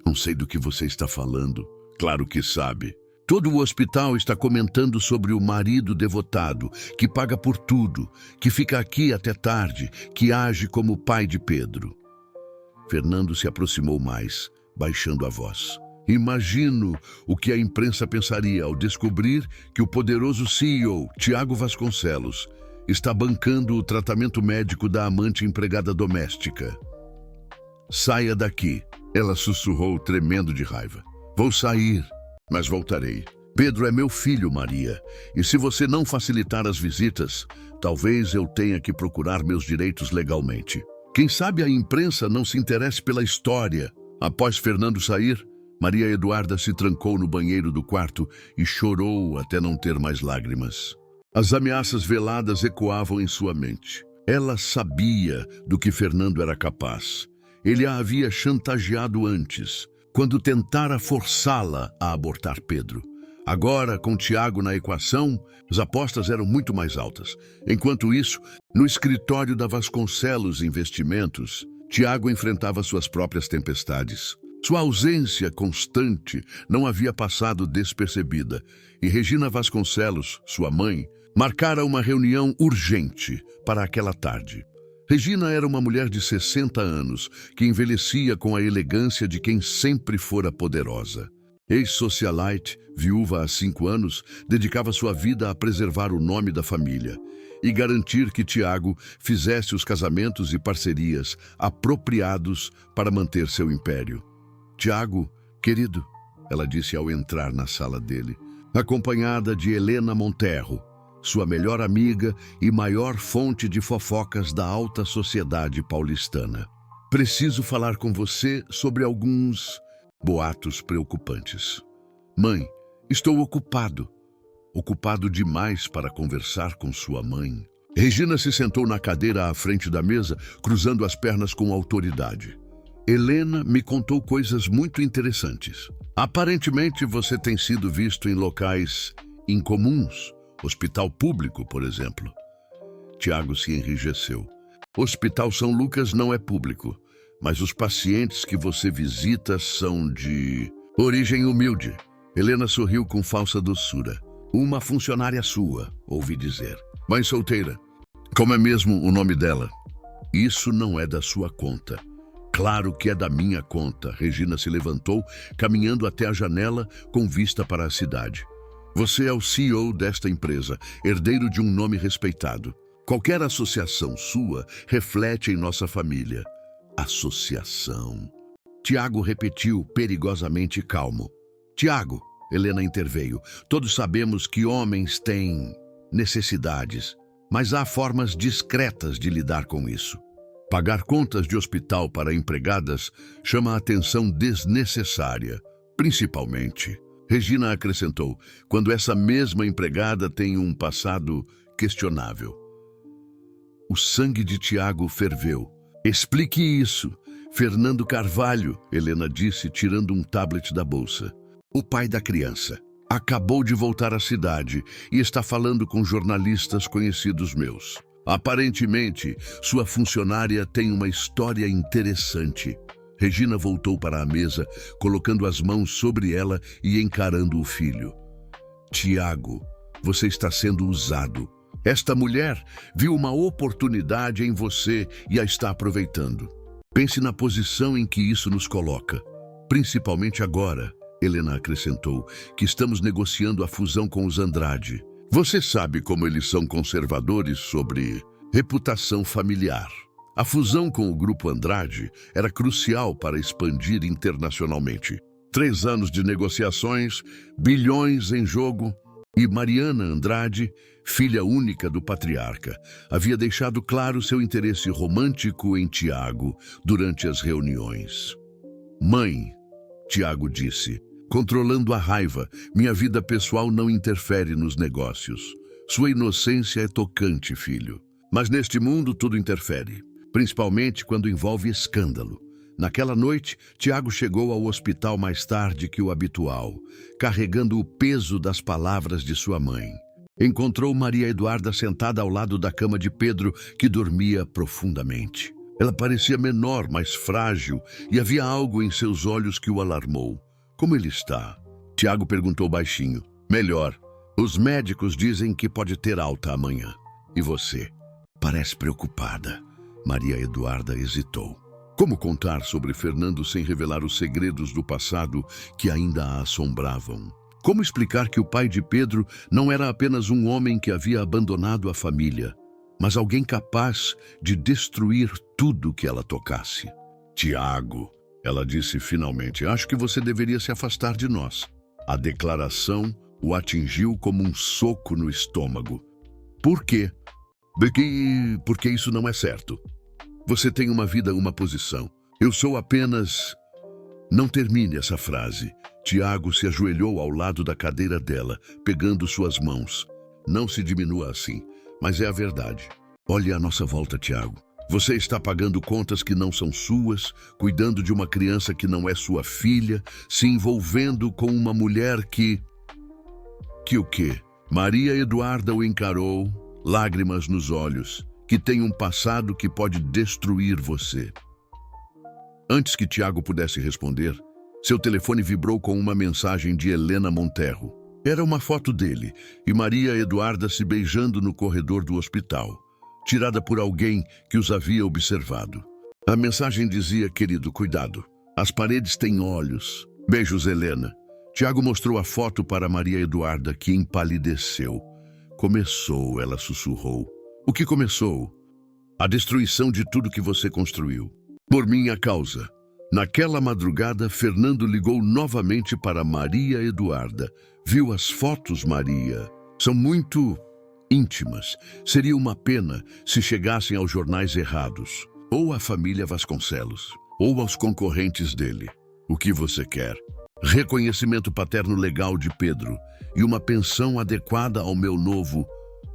Não sei do que você está falando. Claro que sabe. Todo o hospital está comentando sobre o marido devotado, que paga por tudo, que fica aqui até tarde, que age como pai de Pedro. Fernando se aproximou mais, baixando a voz. Imagino o que a imprensa pensaria ao descobrir que o poderoso CEO, Tiago Vasconcelos, está bancando o tratamento médico da amante empregada doméstica. Saia daqui, ela sussurrou, tremendo de raiva. Vou sair, mas voltarei. Pedro é meu filho, Maria, e se você não facilitar as visitas, talvez eu tenha que procurar meus direitos legalmente. Quem sabe a imprensa não se interesse pela história. Após Fernando sair, Maria Eduarda se trancou no banheiro do quarto e chorou até não ter mais lágrimas. As ameaças veladas ecoavam em sua mente. Ela sabia do que Fernando era capaz. Ele a havia chantageado antes, quando tentara forçá-la a abortar Pedro. Agora, com Tiago na equação, as apostas eram muito mais altas. Enquanto isso, no escritório da Vasconcelos Investimentos, Tiago enfrentava suas próprias tempestades. Sua ausência constante não havia passado despercebida, e Regina Vasconcelos, sua mãe, marcara uma reunião urgente para aquela tarde. Regina era uma mulher de 60 anos, que envelhecia com a elegância de quem sempre fora poderosa. Ex-socialite, viúva há 5 anos, dedicava sua vida a preservar o nome da família e garantir que Tiago fizesse os casamentos e parcerias apropriados para manter seu império. Tiago, querido, ela disse ao entrar na sala dele, acompanhada de Helena Monterro, sua melhor amiga e maior fonte de fofocas da alta sociedade paulistana. Preciso falar com você sobre alguns boatos preocupantes. Mãe, estou ocupado. Ocupado demais para conversar com sua mãe. Regina se sentou na cadeira à frente da mesa, cruzando as pernas com autoridade. Helena me contou coisas muito interessantes. Aparentemente você tem sido visto em locais incomuns. Hospital público, por exemplo. Tiago se enrijeceu. Hospital São Lucas não é público, mas os pacientes que você visita são de origem humilde. Helena sorriu com falsa doçura. Uma funcionária sua, ouvi dizer. Mãe solteira. Como é mesmo o nome dela? Isso não é da sua conta. Claro que é da minha conta. Regina se levantou, caminhando até a janela com vista para a cidade. Você é o CEO desta empresa, herdeiro de um nome respeitado. Qualquer associação sua reflete em nossa família. Associação. Tiago repetiu, perigosamente calmo. Tiago, Helena interveio. Todos sabemos que homens têm necessidades, mas há formas discretas de lidar com isso. Pagar contas de hospital para empregadas chama a atenção desnecessária, principalmente. Regina acrescentou, quando essa mesma empregada tem um passado questionável. O sangue de Tiago ferveu. Explique isso. Fernando Carvalho, Helena disse, tirando um tablet da bolsa. O pai da criança. Acabou de voltar à cidade e está falando com jornalistas conhecidos meus. Aparentemente, sua funcionária tem uma história interessante. Regina voltou para a mesa, colocando as mãos sobre ela e encarando o filho. Tiago, você está sendo usado. Esta mulher viu uma oportunidade em você e a está aproveitando. Pense na posição em que isso nos coloca. Principalmente agora, Helena acrescentou, que estamos negociando a fusão com os Andrade. Você sabe como eles são conservadores sobre reputação familiar. A fusão com o Grupo Andrade era crucial para expandir internacionalmente. 3 anos de negociações, bilhões em jogo, e Mariana Andrade, filha única do patriarca, havia deixado claro seu interesse romântico em Tiago durante as reuniões. Mãe, Tiago disse, controlando a raiva, minha vida pessoal não interfere nos negócios. Sua inocência é tocante, filho. Mas neste mundo tudo interfere. Principalmente quando envolve escândalo. Naquela noite, Tiago chegou ao hospital mais tarde que o habitual, carregando o peso das palavras de sua mãe. Encontrou Maria Eduarda sentada ao lado da cama de Pedro, que dormia profundamente. Ela parecia menor, mais frágil, e havia algo em seus olhos que o alarmou. Como ele está? Tiago perguntou baixinho. Melhor. Os médicos dizem que pode ter alta amanhã. E você? Parece preocupada. Maria Eduarda hesitou. Como contar sobre Fernando sem revelar os segredos do passado que ainda a assombravam? Como explicar que o pai de Pedro não era apenas um homem que havia abandonado a família, mas alguém capaz de destruir tudo que ela tocasse? Tiago, ela disse finalmente, acho que você deveria se afastar de nós. A declaração o atingiu como um soco no estômago. Por quê? Porque isso não é certo. Você tem uma vida, uma posição. Eu sou apenas... Não termine essa frase. Tiago se ajoelhou ao lado da cadeira dela, pegando suas mãos. Não se diminua assim, mas é a verdade. Olhe à nossa volta, Tiago. Você está pagando contas que não são suas, cuidando de uma criança que não é sua filha, se envolvendo com uma mulher que... Que o quê? Maria Eduarda o encarou, lágrimas nos olhos, que tem um passado que pode destruir você. Antes que Tiago pudesse responder, seu telefone vibrou com uma mensagem de Helena Monterro. Era uma foto dele e Maria Eduarda se beijando no corredor do hospital. tirada por alguém que os havia observado. A mensagem dizia: querido, cuidado. As paredes têm olhos. Beijos, Helena. Tiago mostrou a foto para Maria Eduarda, que empalideceu. Começou, ela sussurrou. O que começou? A destruição de tudo que você construiu. Por minha causa. Naquela madrugada, Fernando ligou novamente para Maria Eduarda. Viu as fotos, Maria. São muito íntimas. Seria uma pena se chegassem aos jornais errados. Ou à família Vasconcelos. Ou aos concorrentes dele. O que você quer? Reconhecimento paterno legal de Pedro. E uma pensão adequada ao meu novo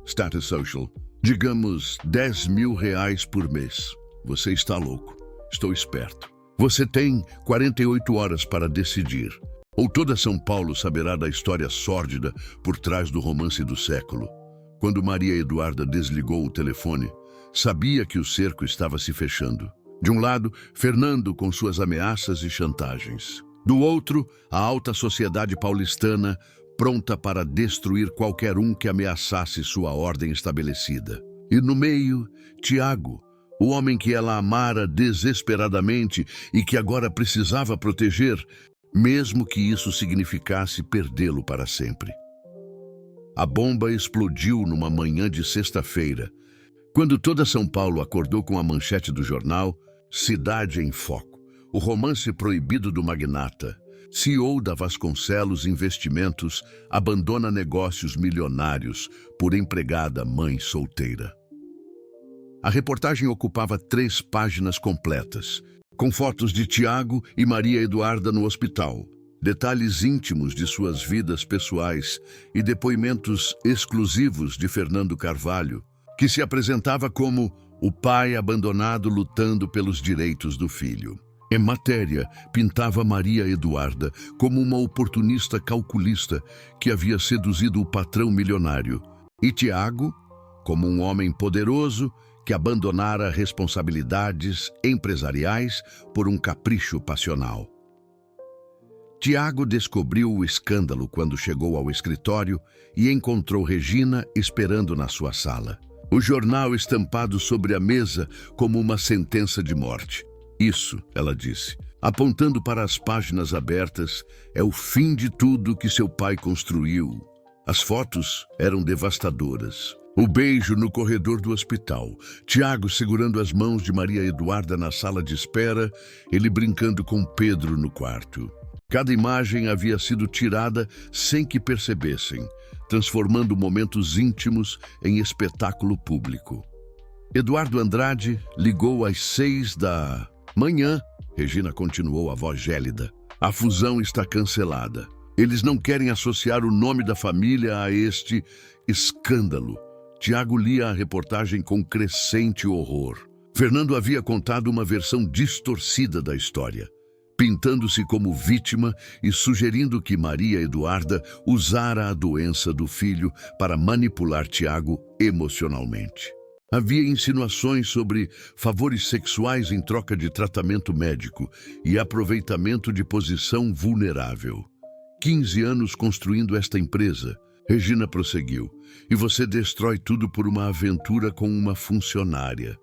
status social. Digamos, R$10.000 por mês. Você está louco. Estou esperto. Você tem 48 horas para decidir. Ou toda São Paulo saberá da história sórdida por trás do romance do século. Quando Maria Eduarda desligou o telefone, sabia que o cerco estava se fechando. De um lado, Fernando com suas ameaças e chantagens. Do outro, a alta sociedade paulistana, pronta para destruir qualquer um que ameaçasse sua ordem estabelecida. E no meio, Tiago, o homem que ela amara desesperadamente e que agora precisava proteger, mesmo que isso significasse perdê-lo para sempre. A bomba explodiu numa manhã de sexta-feira, quando toda São Paulo acordou com a manchete do jornal Cidade em Foco. O romance proibido do magnata, CEO da Vasconcelos Investimentos, abandona negócios milionários por empregada mãe solteira. A reportagem ocupava 3 páginas completas, com fotos de Tiago e Maria Eduarda no hospital, detalhes íntimos de suas vidas pessoais e depoimentos exclusivos de Fernando Carvalho, que se apresentava como o pai abandonado lutando pelos direitos do filho. Em matéria, pintava Maria Eduarda como uma oportunista calculista que havia seduzido o patrão milionário, e Tiago como um homem poderoso que abandonara responsabilidades empresariais por um capricho passional. Tiago descobriu o escândalo quando chegou ao escritório e encontrou Regina esperando na sua sala. O jornal estampado sobre a mesa como uma sentença de morte. Isso, ela disse, apontando para as páginas abertas, é o fim de tudo que seu pai construiu. As fotos eram devastadoras. O beijo no corredor do hospital, Tiago segurando as mãos de Maria Eduarda na sala de espera, ele brincando com Pedro no quarto. Cada imagem havia sido tirada sem que percebessem, transformando momentos íntimos em espetáculo público. Eduardo Andrade ligou às 6 da manhã. Regina continuou, a voz gélida. A fusão está cancelada. Eles não querem associar o nome da família a este escândalo. Tiago lia a reportagem com crescente horror. Fernando havia contado uma versão distorcida da história, pintando-se como vítima e sugerindo que Maria Eduarda usara a doença do filho para manipular Tiago emocionalmente. Havia insinuações sobre favores sexuais em troca de tratamento médico e aproveitamento de posição vulnerável. 15 anos construindo esta empresa, Regina prosseguiu, e você destrói tudo por uma aventura com uma funcionária.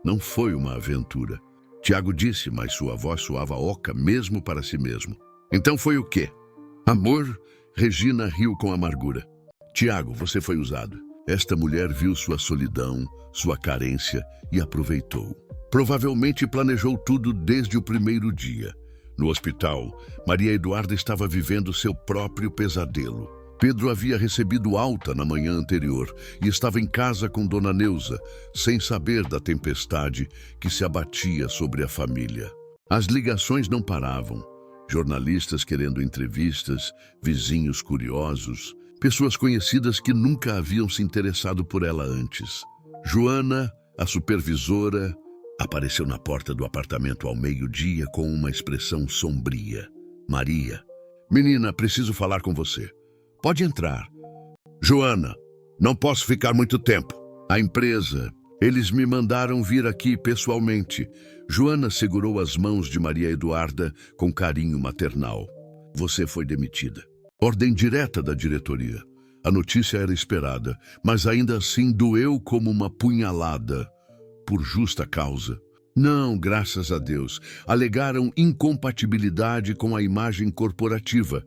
Não foi uma aventura. Tiago disse, mas sua voz soava oca mesmo para si mesmo. Então foi o quê? Amor? Regina riu com amargura. Tiago, você foi usado. Esta mulher viu sua solidão, sua carência e aproveitou. Provavelmente planejou tudo desde o primeiro dia. No hospital, Maria Eduarda estava vivendo seu próprio pesadelo. Pedro havia recebido alta na manhã anterior e estava em casa com Dona Neuza, sem saber da tempestade que se abatia sobre a família. As ligações não paravam. Jornalistas querendo entrevistas, vizinhos curiosos, pessoas conhecidas que nunca haviam se interessado por ela antes. Joana, a supervisora, apareceu na porta do apartamento ao meio-dia com uma expressão sombria. Maria, menina, preciso falar com você. Pode entrar. Joana, não posso ficar muito tempo. A empresa, eles me mandaram vir aqui pessoalmente. Joana segurou as mãos de Maria Eduarda com carinho maternal. Você foi demitida. Ordem direta da diretoria. A notícia era esperada, mas ainda assim doeu como uma punhalada, por justa causa. Não, graças a Deus, alegaram incompatibilidade com a imagem corporativa.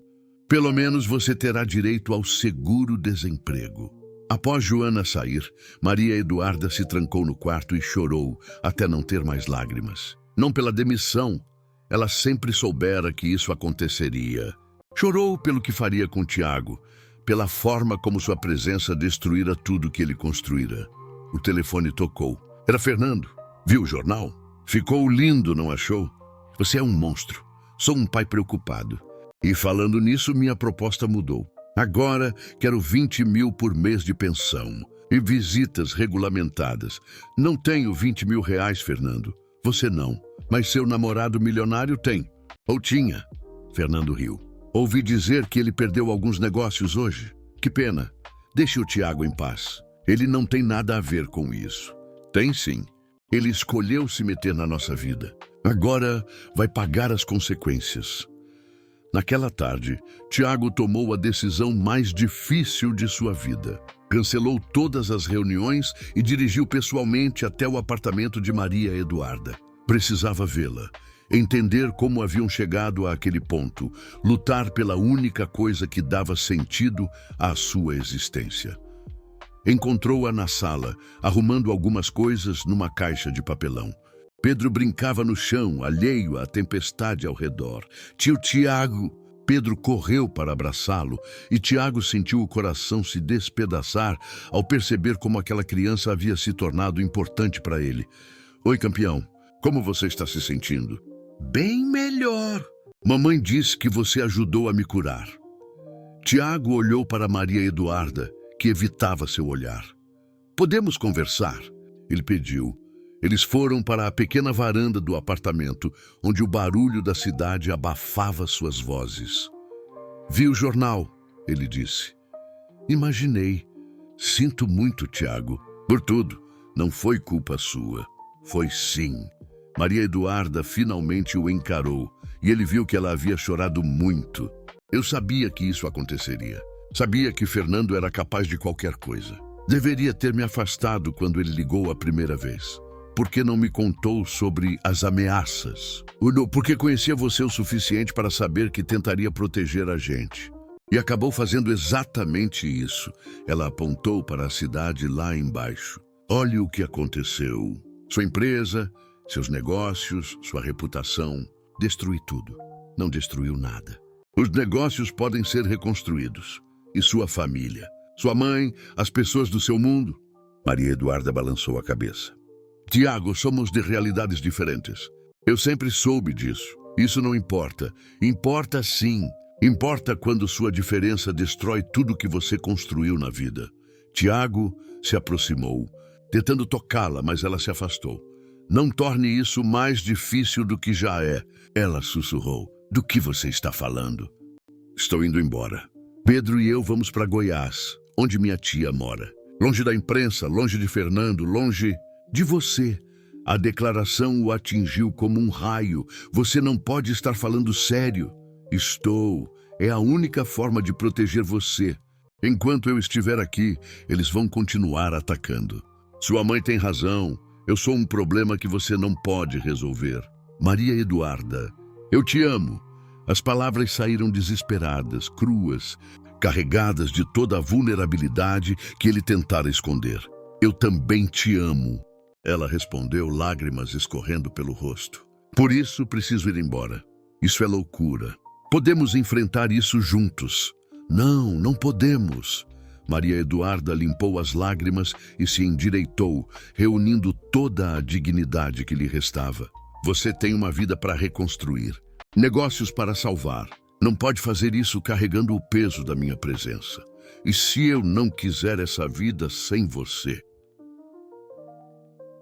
Pelo menos você terá direito ao seguro-desemprego. Após Joana sair, Maria Eduarda se trancou no quarto e chorou até não ter mais lágrimas. Não pela demissão, ela sempre soubera que isso aconteceria. Chorou pelo que faria com Tiago, pela forma como sua presença destruíra tudo que ele construíra. O telefone tocou. Era Fernando. Viu o jornal? Ficou lindo, não achou? Você é um monstro. Sou um pai preocupado. E falando nisso, minha proposta mudou. Agora quero 20 mil por mês de pensão e visitas regulamentadas. Não tenho 20 mil reais, Fernando. Você não, mas seu namorado milionário tem. Ou tinha. Fernando riu. Ouvi dizer que ele perdeu alguns negócios hoje. Que pena. Deixe o Tiago em paz. Ele não tem nada a ver com isso. Tem sim. Ele escolheu se meter na nossa vida. Agora vai pagar as consequências. Naquela tarde, Tiago tomou a decisão mais difícil de sua vida. Cancelou todas as reuniões e dirigiu pessoalmente até o apartamento de Maria Eduarda. Precisava vê-la, entender como haviam chegado àquele ponto, lutar pela única coisa que dava sentido à sua existência. Encontrou-a na sala, arrumando algumas coisas numa caixa de papelão. Pedro brincava no chão, alheio à tempestade ao redor. Tio Tiago! Pedro correu para abraçá-lo e Tiago sentiu o coração se despedaçar ao perceber como aquela criança havia se tornado importante para ele. Oi, campeão. Como você está se sentindo? Bem melhor. Mamãe disse que você ajudou a me curar. Tiago olhou para Maria Eduarda, que evitava seu olhar. Podemos conversar? Ele pediu. Eles foram para a pequena varanda do apartamento, onde o barulho da cidade abafava suas vozes. Vi o jornal, ele disse. Imaginei. Sinto muito, Tiago. Por tudo. Não foi culpa sua. Foi sim. Maria Eduarda finalmente o encarou, e ele viu que ela havia chorado muito. Eu sabia que isso aconteceria. Sabia que Fernando era capaz de qualquer coisa. Deveria ter me afastado quando ele ligou a primeira vez. Por que não me contou sobre as ameaças? Porque conhecia você o suficiente para saber que tentaria proteger a gente. E acabou fazendo exatamente isso. Ela apontou para a cidade lá embaixo. Olhe o que aconteceu. Sua empresa, seus negócios, sua reputação. Destruí tudo. Não destruiu nada. Os negócios podem ser reconstruídos. E sua família? Sua mãe? As pessoas do seu mundo? Maria Eduarda balançou a cabeça. Tiago, somos de realidades diferentes. Eu sempre soube disso. Isso não importa. Importa sim. Importa quando sua diferença destrói tudo que você construiu na vida. Tiago se aproximou, tentando tocá-la, mas ela se afastou. Não torne isso mais difícil do que já é. Ela sussurrou. Do que você está falando? Estou indo embora. Pedro e eu vamos para Goiás, onde minha tia mora. Longe da imprensa, longe de Fernando, longe de você. A declaração o atingiu como um raio. Você não pode estar falando sério. Estou. É a única forma de proteger você. Enquanto eu estiver aqui, eles vão continuar atacando. Sua mãe tem razão. Eu sou um problema que você não pode resolver. Maria Eduarda, eu te amo. As palavras saíram desesperadas, cruas, carregadas de toda a vulnerabilidade que ele tentara esconder. Eu também te amo. Ela respondeu, lágrimas escorrendo pelo rosto. Por isso preciso ir embora. Isso é loucura. Podemos enfrentar isso juntos. Não, não podemos. Maria Eduarda limpou as lágrimas e se endireitou, reunindo toda a dignidade que lhe restava. Você tem uma vida para reconstruir, negócios para salvar. Não pode fazer isso carregando o peso da minha presença. E se eu não quiser essa vida sem você?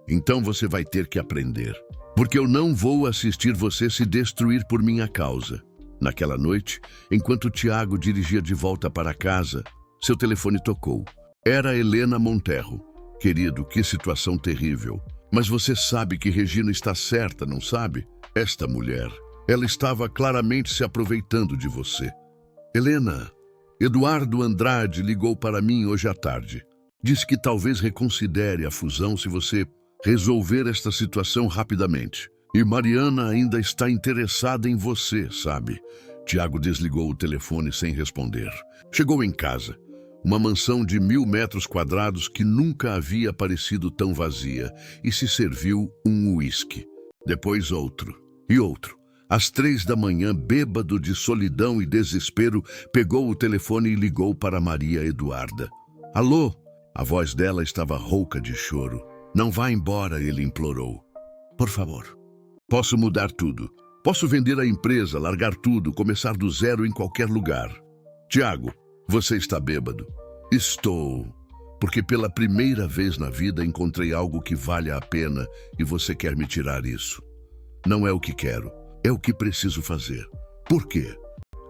Então você vai ter que aprender. Porque eu não vou assistir você se destruir por minha causa. Naquela noite, enquanto Tiago dirigia de volta para casa, seu telefone tocou. Era Helena Monterro. Querido, que situação terrível. Mas você sabe que Regina está certa, não sabe? Esta mulher, ela estava claramente se aproveitando de você. Helena, Eduardo Andrade ligou para mim hoje à tarde. Disse que talvez reconsidere a fusão se você resolver esta situação rapidamente. E Mariana ainda está interessada em você, sabe? Tiago desligou o telefone sem responder. Chegou em casa. Uma mansão de 1.000 metros quadrados que nunca havia parecido tão vazia, e se serviu um uísque. Depois outro. E outro. Às 3 da manhã, bêbado de solidão e desespero, pegou o telefone e ligou para Maria Eduarda. Alô? A voz dela estava rouca de choro. Não vá embora, ele implorou. Por favor. Posso mudar tudo. Posso vender a empresa, largar tudo, começar do zero em qualquer lugar. Tiago, você está bêbado? Estou. Porque pela primeira vez na vida encontrei algo que vale a pena e você quer me tirar isso. Não é o que quero, é o que preciso fazer. Por quê?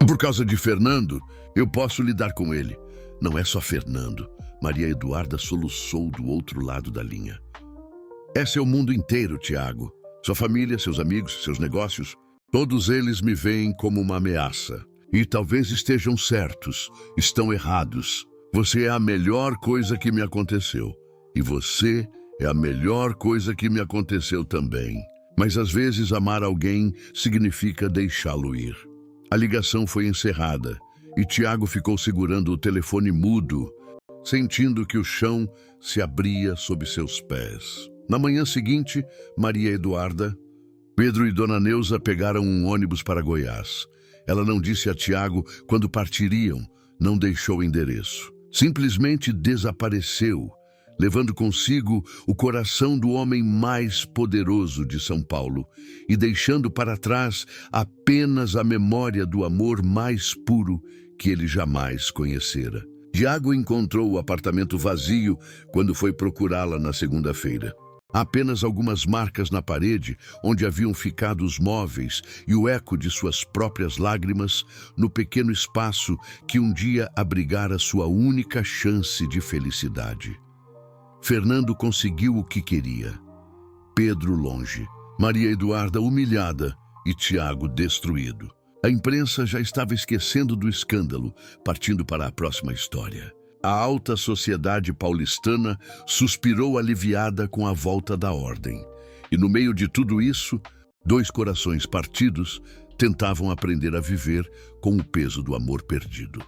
Por causa de Fernando, eu posso lidar com ele. Não é só Fernando. Maria Eduarda soluçou do outro lado da linha. Esse é o mundo inteiro, Tiago. Sua família, seus amigos, seus negócios, todos eles me veem como uma ameaça. E talvez estejam certos, estão errados. Você é a melhor coisa que me aconteceu. E você é a melhor coisa que me aconteceu também. Mas às vezes amar alguém significa deixá-lo ir. A ligação foi encerrada e Tiago ficou segurando o telefone mudo, sentindo que o chão se abria sob seus pés. Na manhã seguinte, Maria Eduarda, Pedro e Dona Neuza pegaram um ônibus para Goiás. Ela não disse a Tiago quando partiriam, não deixou endereço. Simplesmente desapareceu, levando consigo o coração do homem mais poderoso de São Paulo e deixando para trás apenas a memória do amor mais puro que ele jamais conhecera. Tiago encontrou o apartamento vazio quando foi procurá-la na segunda-feira. Apenas algumas marcas na parede onde haviam ficado os móveis e o eco de suas próprias lágrimas no pequeno espaço que um dia abrigara sua única chance de felicidade. Fernando conseguiu o que queria. Pedro longe, Maria Eduarda humilhada e Tiago destruído. A imprensa já estava esquecendo do escândalo, partindo para a próxima história. A alta sociedade paulistana suspirou aliviada com a volta da ordem. E no meio de tudo isso, 2 corações partidos tentavam aprender a viver com o peso do amor perdido.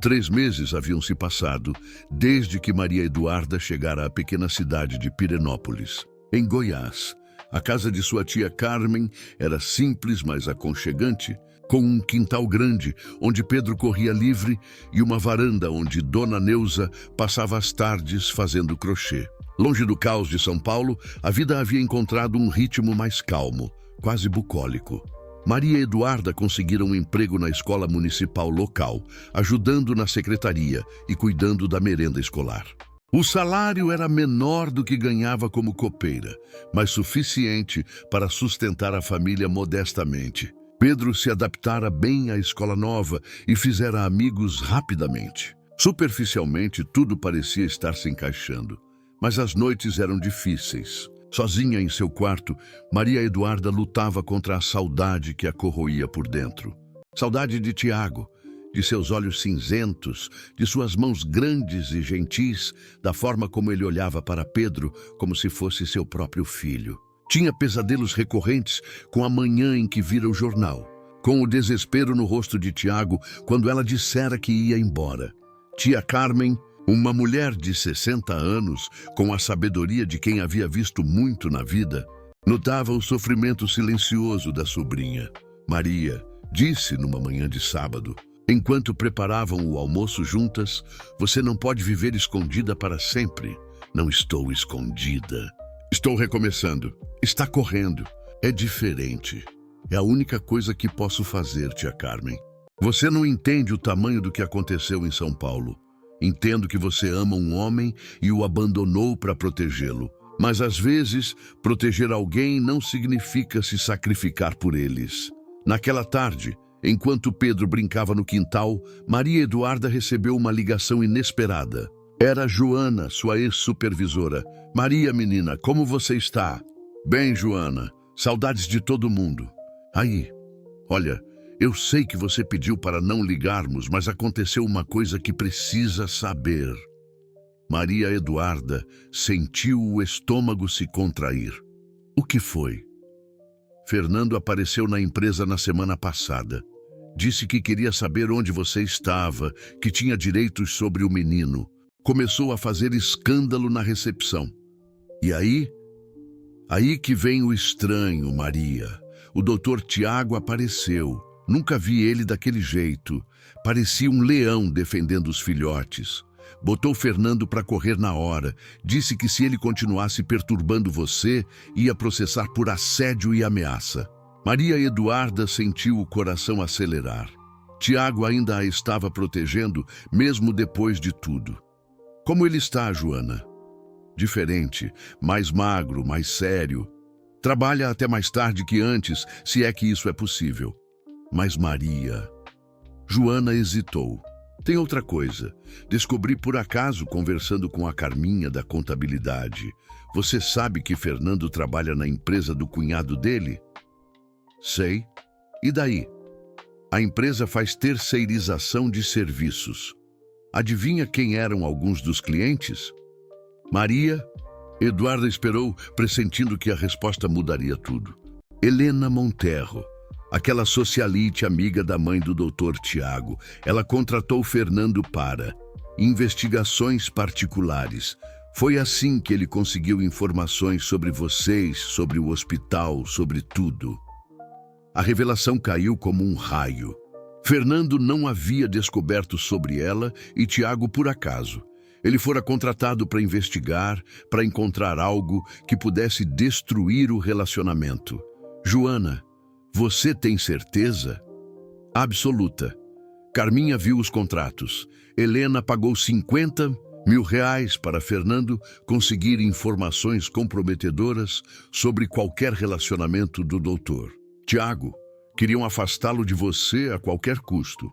3 meses haviam se passado desde que Maria Eduarda chegara à pequena cidade de Pirenópolis, em Goiás. A casa de sua tia Carmen era simples, mas aconchegante, com um quintal grande onde Pedro corria livre e uma varanda onde Dona Neuza passava as tardes fazendo crochê. Longe do caos de São Paulo, a vida havia encontrado um ritmo mais calmo, quase bucólico. Maria Eduarda conseguira um emprego na escola municipal local, ajudando na secretaria e cuidando da merenda escolar. O salário era menor do que ganhava como copeira, mas suficiente para sustentar a família modestamente. Pedro se adaptara bem à escola nova e fizera amigos rapidamente. Superficialmente, tudo parecia estar se encaixando, mas as noites eram difíceis. Sozinha em seu quarto, Maria Eduarda lutava contra a saudade que a corroía por dentro. Saudade de Tiago, de seus olhos cinzentos, de suas mãos grandes e gentis, da forma como ele olhava para Pedro como se fosse seu próprio filho. Tinha pesadelos recorrentes com a manhã em que vira o jornal, com o desespero no rosto de Tiago quando ela dissera que ia embora. Tia Carmen, uma mulher de 60 anos, com a sabedoria de quem havia visto muito na vida, notava o sofrimento silencioso da sobrinha. Maria disse numa manhã de sábado, enquanto preparavam o almoço juntas, você não pode viver escondida para sempre. Não estou escondida. Estou recomeçando. Está correndo. É diferente. É a única coisa que posso fazer, tia Carmen. Você não entende o tamanho do que aconteceu em São Paulo. Entendo que você ama um homem e o abandonou para protegê-lo. Mas às vezes, proteger alguém não significa se sacrificar por eles. Naquela tarde, enquanto Pedro brincava no quintal, Maria Eduarda recebeu uma ligação inesperada. Era Joana, sua ex-supervisora. Maria, menina, como você está? Bem, Joana. Saudades de todo mundo. Aí, olha, Eu sei que você pediu para não ligarmos, mas aconteceu uma coisa que precisa saber. Maria Eduarda sentiu o estômago se contrair. O que foi? Fernando apareceu na empresa na semana passada. Disse que queria saber onde você estava, que tinha direitos sobre o menino. Começou a fazer escândalo na recepção. E aí? Aí que vem o estranho, Maria. O doutor Tiago apareceu. Nunca vi ele daquele jeito. Parecia um leão defendendo os filhotes. Botou Fernando para correr na hora. Disse que se ele continuasse perturbando você, ia processar por assédio e ameaça. Maria Eduarda sentiu o coração acelerar. Tiago ainda a estava protegendo, mesmo depois de tudo. Como ele está, Joana? Diferente, mais magro, mais sério. Trabalha até mais tarde que antes, se é que isso é possível. Mas Maria... Joana hesitou. Tem outra coisa. Descobri por acaso, conversando com a Carminha da contabilidade. Você sabe que Fernando trabalha na empresa do cunhado dele? Sei. E daí? A empresa faz terceirização de serviços. Adivinha quem eram alguns dos clientes? Maria. Eduarda esperou, pressentindo que a resposta mudaria tudo. Helena Monterro. Aquela socialite amiga da mãe do Dr. Tiago. Ela contratou Fernando para investigações particulares. Foi assim que ele conseguiu informações sobre vocês, sobre o hospital, sobre tudo. A revelação caiu como um raio. Fernando não havia descoberto sobre ela e Tiago por acaso. Ele fora contratado para investigar, para encontrar algo que pudesse destruir o relacionamento. Joana, você tem certeza? Absoluta. Carminha viu os contratos. Helena pagou 50 mil reais para Fernando conseguir informações comprometedoras sobre qualquer relacionamento do doutor. Tiago, queriam afastá-lo de você a qualquer custo.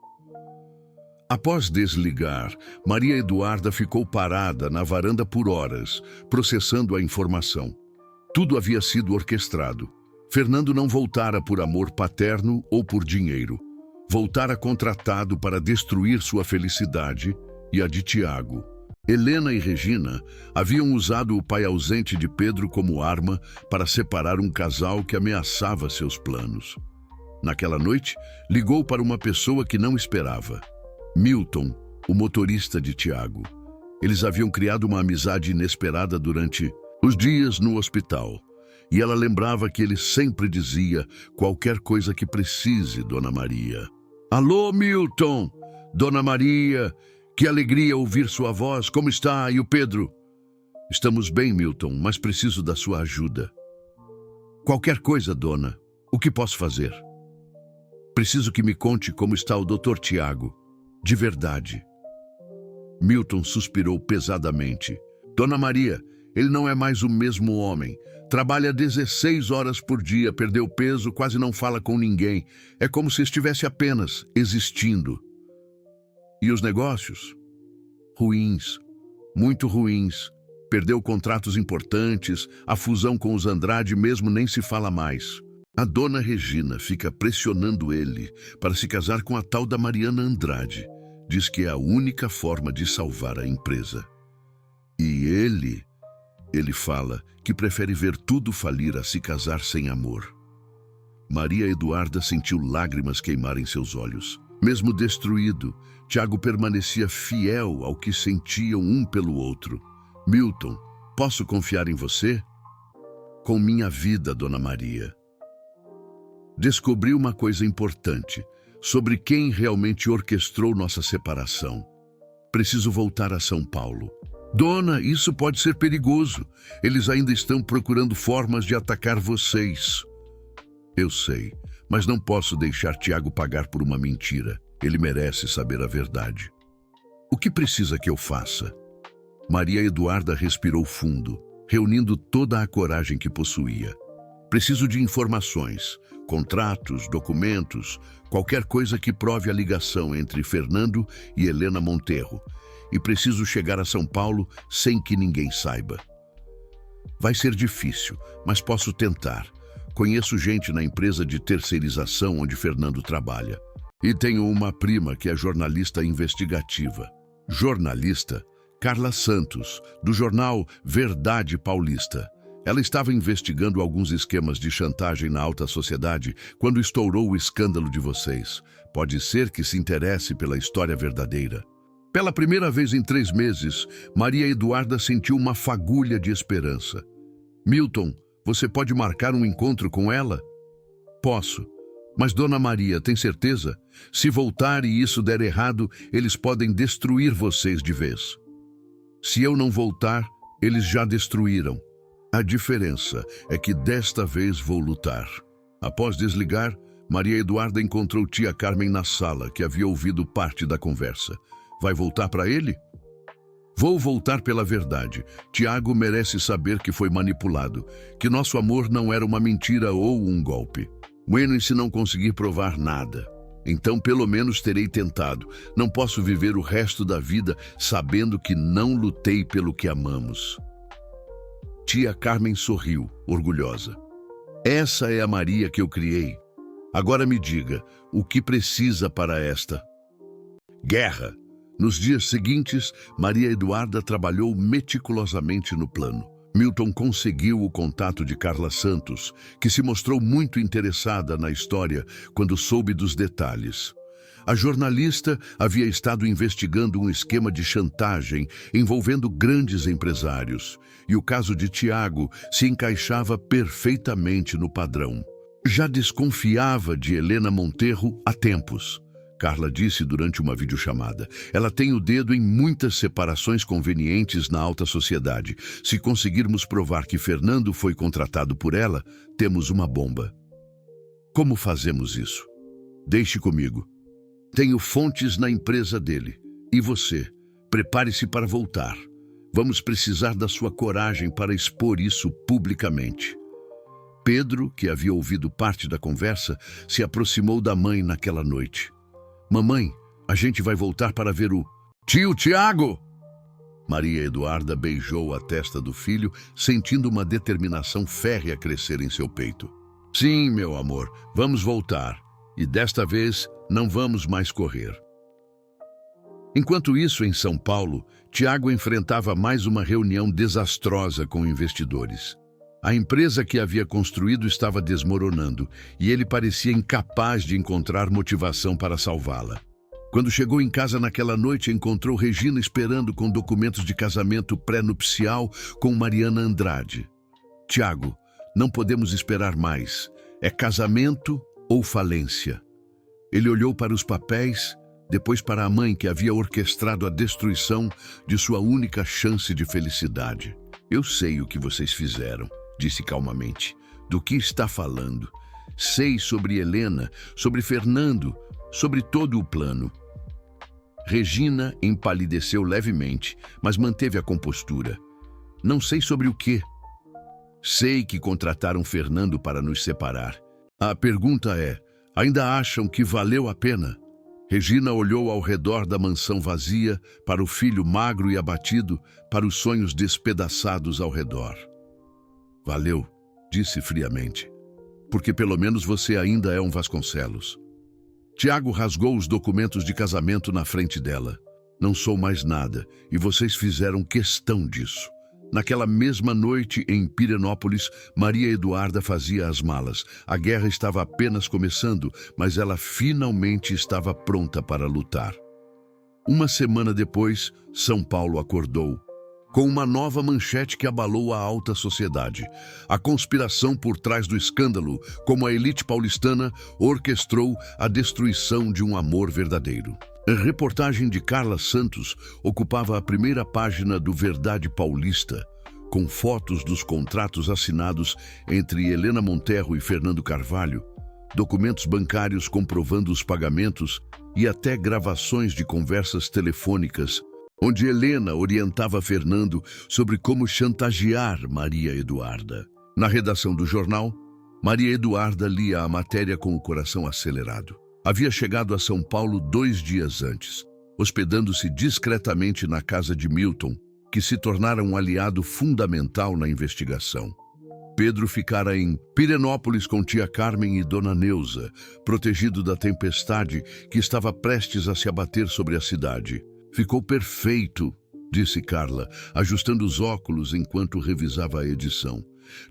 Após desligar, Maria Eduarda ficou parada na varanda por horas, processando a informação. Tudo havia sido orquestrado. Fernando não voltara por amor paterno ou por dinheiro. Voltara contratado para destruir sua felicidade e a de Tiago. Helena e Regina haviam usado o pai ausente de Pedro como arma para separar um casal que ameaçava seus planos. Naquela noite, ligou para uma pessoa que não esperava. Milton, o motorista de Tiago. Eles haviam criado uma amizade inesperada durante os dias no hospital. E ela lembrava que ele sempre dizia qualquer coisa que precise, Dona Maria. Alô, Milton! Dona Maria, que alegria ouvir sua voz. Como está? E o Pedro? Estamos bem, Milton, mas preciso da sua ajuda. Qualquer coisa, dona. O que posso fazer? Preciso que me conte como está o Dr. Tiago. De verdade. Milton suspirou pesadamente. Dona Maria, ele não é mais o mesmo homem. Trabalha 16 horas por dia, perdeu peso, quase não fala com ninguém. É como se estivesse apenas existindo. E os negócios? Ruins, muito ruins. Perdeu contratos importantes, a fusão com os Andrade mesmo nem se fala mais. A dona Regina fica pressionando ele para se casar com a tal da Mariana Andrade. Diz que é a única forma de salvar a empresa. E ele fala que prefere ver tudo falir a se casar sem amor. Maria Eduarda sentiu lágrimas queimarem seus olhos. Mesmo destruído, Tiago permanecia fiel ao que sentiam um pelo outro. Milton, posso confiar em você? Com minha vida, Dona Maria. Descobri uma coisa importante sobre quem realmente orquestrou nossa separação. Preciso voltar a São Paulo. Dona, isso pode ser perigoso. Eles ainda estão procurando formas de atacar vocês. Eu sei, mas não posso deixar Tiago pagar por uma mentira. Ele merece saber a verdade. O que precisa que eu faça? Maria Eduarda respirou fundo, reunindo toda a coragem que possuía. Preciso de informações, contratos, documentos, qualquer coisa que prove a ligação entre Fernando e Helena Monterro. E preciso chegar a São Paulo sem que ninguém saiba. Vai ser difícil, mas posso tentar. Conheço gente na empresa de terceirização onde Fernando trabalha. E tenho uma prima que é jornalista investigativa. Jornalista? Carla Santos, do jornal Verdade Paulista. Ela estava investigando alguns esquemas de chantagem na alta sociedade quando estourou o escândalo de vocês. Pode ser que se interesse pela história verdadeira. Pela primeira vez em 3 meses, Maria Eduarda sentiu uma fagulha de esperança. Milton, você pode marcar um encontro com ela? Posso. Mas, Dona Maria, tem certeza? Se voltar e isso der errado, eles podem destruir vocês de vez. Se eu não voltar, eles já destruíram. A diferença é que desta vez vou lutar. Após desligar, Maria Eduarda encontrou tia Carmen na sala, que havia ouvido parte da conversa. Vai voltar para ele? Vou voltar pela verdade. Tiago merece saber que foi manipulado, que nosso amor não era uma mentira ou um golpe. Bueno, e se não conseguir provar nada? Então pelo menos terei tentado. Não posso viver o resto da vida sabendo que não lutei pelo que amamos. Tia Carmen sorriu, orgulhosa. Essa é a Maria que eu criei. Agora me diga, o que precisa para esta? Guerra. Nos dias seguintes, Maria Eduarda trabalhou meticulosamente no plano. Milton conseguiu o contato de Carla Santos, que se mostrou muito interessada na história quando soube dos detalhes. A jornalista havia estado investigando um esquema de chantagem envolvendo grandes empresários, e o caso de Tiago se encaixava perfeitamente no padrão. Já desconfiava de Helena Monteiro há tempos. Carla disse durante uma videochamada. Ela tem o dedo em muitas separações convenientes na alta sociedade. Se conseguirmos provar que Fernando foi contratado por ela, temos uma bomba. Como fazemos isso? Deixe comigo. Tenho fontes na empresa dele. E você? Prepare-se para voltar. Vamos precisar da sua coragem para expor isso publicamente. Pedro, que havia ouvido parte da conversa, se aproximou da mãe naquela noite. Mamãe, a gente vai voltar para ver o... Tio Tiago! Maria Eduarda beijou a testa do filho, sentindo uma determinação férrea crescer em seu peito. Sim, meu amor, vamos voltar. E desta vez, não vamos mais correr. Enquanto isso, em São Paulo, Tiago enfrentava mais uma reunião desastrosa com investidores. A empresa que havia construído estava desmoronando e ele parecia incapaz de encontrar motivação para salvá-la. Quando chegou em casa naquela noite, encontrou Regina esperando com documentos de casamento pré-nupcial com Mariana Andrade. Tiago, não podemos esperar mais. É casamento ou falência. Ele olhou para os papéis, depois para a mãe que havia orquestrado a destruição de sua única chance de felicidade. Eu sei o que vocês fizeram, disse calmamente. Do que está falando? Sei sobre Helena, sobre Fernando, sobre todo o plano. Regina empalideceu levemente, mas manteve a compostura. Não sei sobre o quê. Sei que contrataram Fernando para nos separar. A pergunta é, ainda acham que valeu a pena? Regina olhou ao redor da mansão vazia, para o filho magro e abatido, para os sonhos despedaçados ao redor. Valeu, disse friamente, porque pelo menos você ainda é um Vasconcelos. Tiago rasgou os documentos de casamento na frente dela. Não sou mais nada, e vocês fizeram questão disso. Naquela mesma noite, em Pirenópolis, Maria Eduarda fazia as malas. A guerra estava apenas começando, mas ela finalmente estava pronta para lutar. Uma semana depois, São Paulo acordou, com uma nova manchete que abalou a alta sociedade. A conspiração por trás do escândalo, como a elite paulistana, orquestrou a destruição de um amor verdadeiro. A reportagem de Carla Santos ocupava a primeira página do Verdade Paulista, com fotos dos contratos assinados entre Helena Monteiro e Fernando Carvalho, documentos bancários comprovando os pagamentos e até gravações de conversas telefônicas, onde Helena orientava Fernando sobre como chantagear Maria Eduarda. Na redação do jornal, Maria Eduarda lia a matéria com o coração acelerado. Havia chegado a São Paulo 2 dias antes, hospedando-se discretamente na casa de Milton, que se tornara um aliado fundamental na investigação. Pedro ficara em Pirenópolis com tia Carmen e dona Neuza, protegido da tempestade que estava prestes a se abater sobre a cidade. Ficou perfeito, disse Carla, ajustando os óculos enquanto revisava a edição.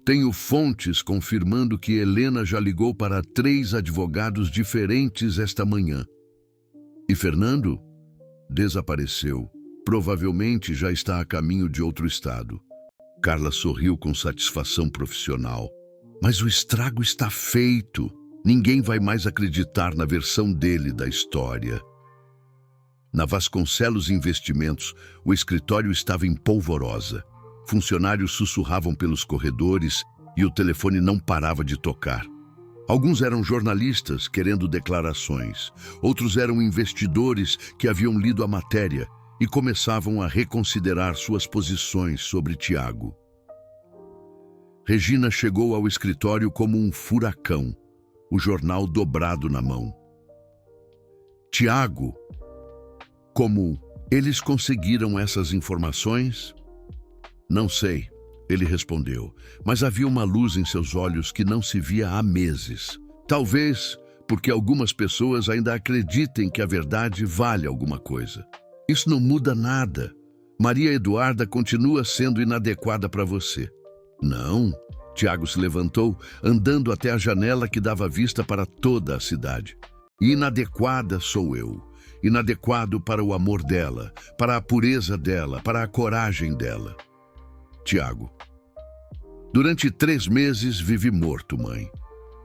Tenho fontes confirmando que Helena já ligou para 3 advogados diferentes esta manhã. E Fernando? Desapareceu. Provavelmente já está a caminho de outro estado. Carla sorriu com satisfação profissional. Mas o estrago está feito. Ninguém vai mais acreditar na versão dele da história. Na Vasconcelos Investimentos, o escritório estava em polvorosa. Funcionários sussurravam pelos corredores e o telefone não parava de tocar. Alguns eram jornalistas querendo declarações. Outros eram investidores que haviam lido a matéria e começavam a reconsiderar suas posições sobre Tiago. Regina chegou ao escritório como um furacão, o jornal dobrado na mão. Tiago, como eles conseguiram essas informações? Não sei, ele respondeu, mas havia uma luz em seus olhos que não se via há meses. Talvez porque algumas pessoas ainda acreditem que a verdade vale alguma coisa. Isso não muda nada. Maria Eduarda continua sendo inadequada para você. Não. Tiago se levantou, andando até a janela que dava vista para toda a cidade. Inadequada sou eu. Inadequado para o amor dela, para a pureza dela, para a coragem dela. Tiago. Durante 3 meses vivi morto, mãe.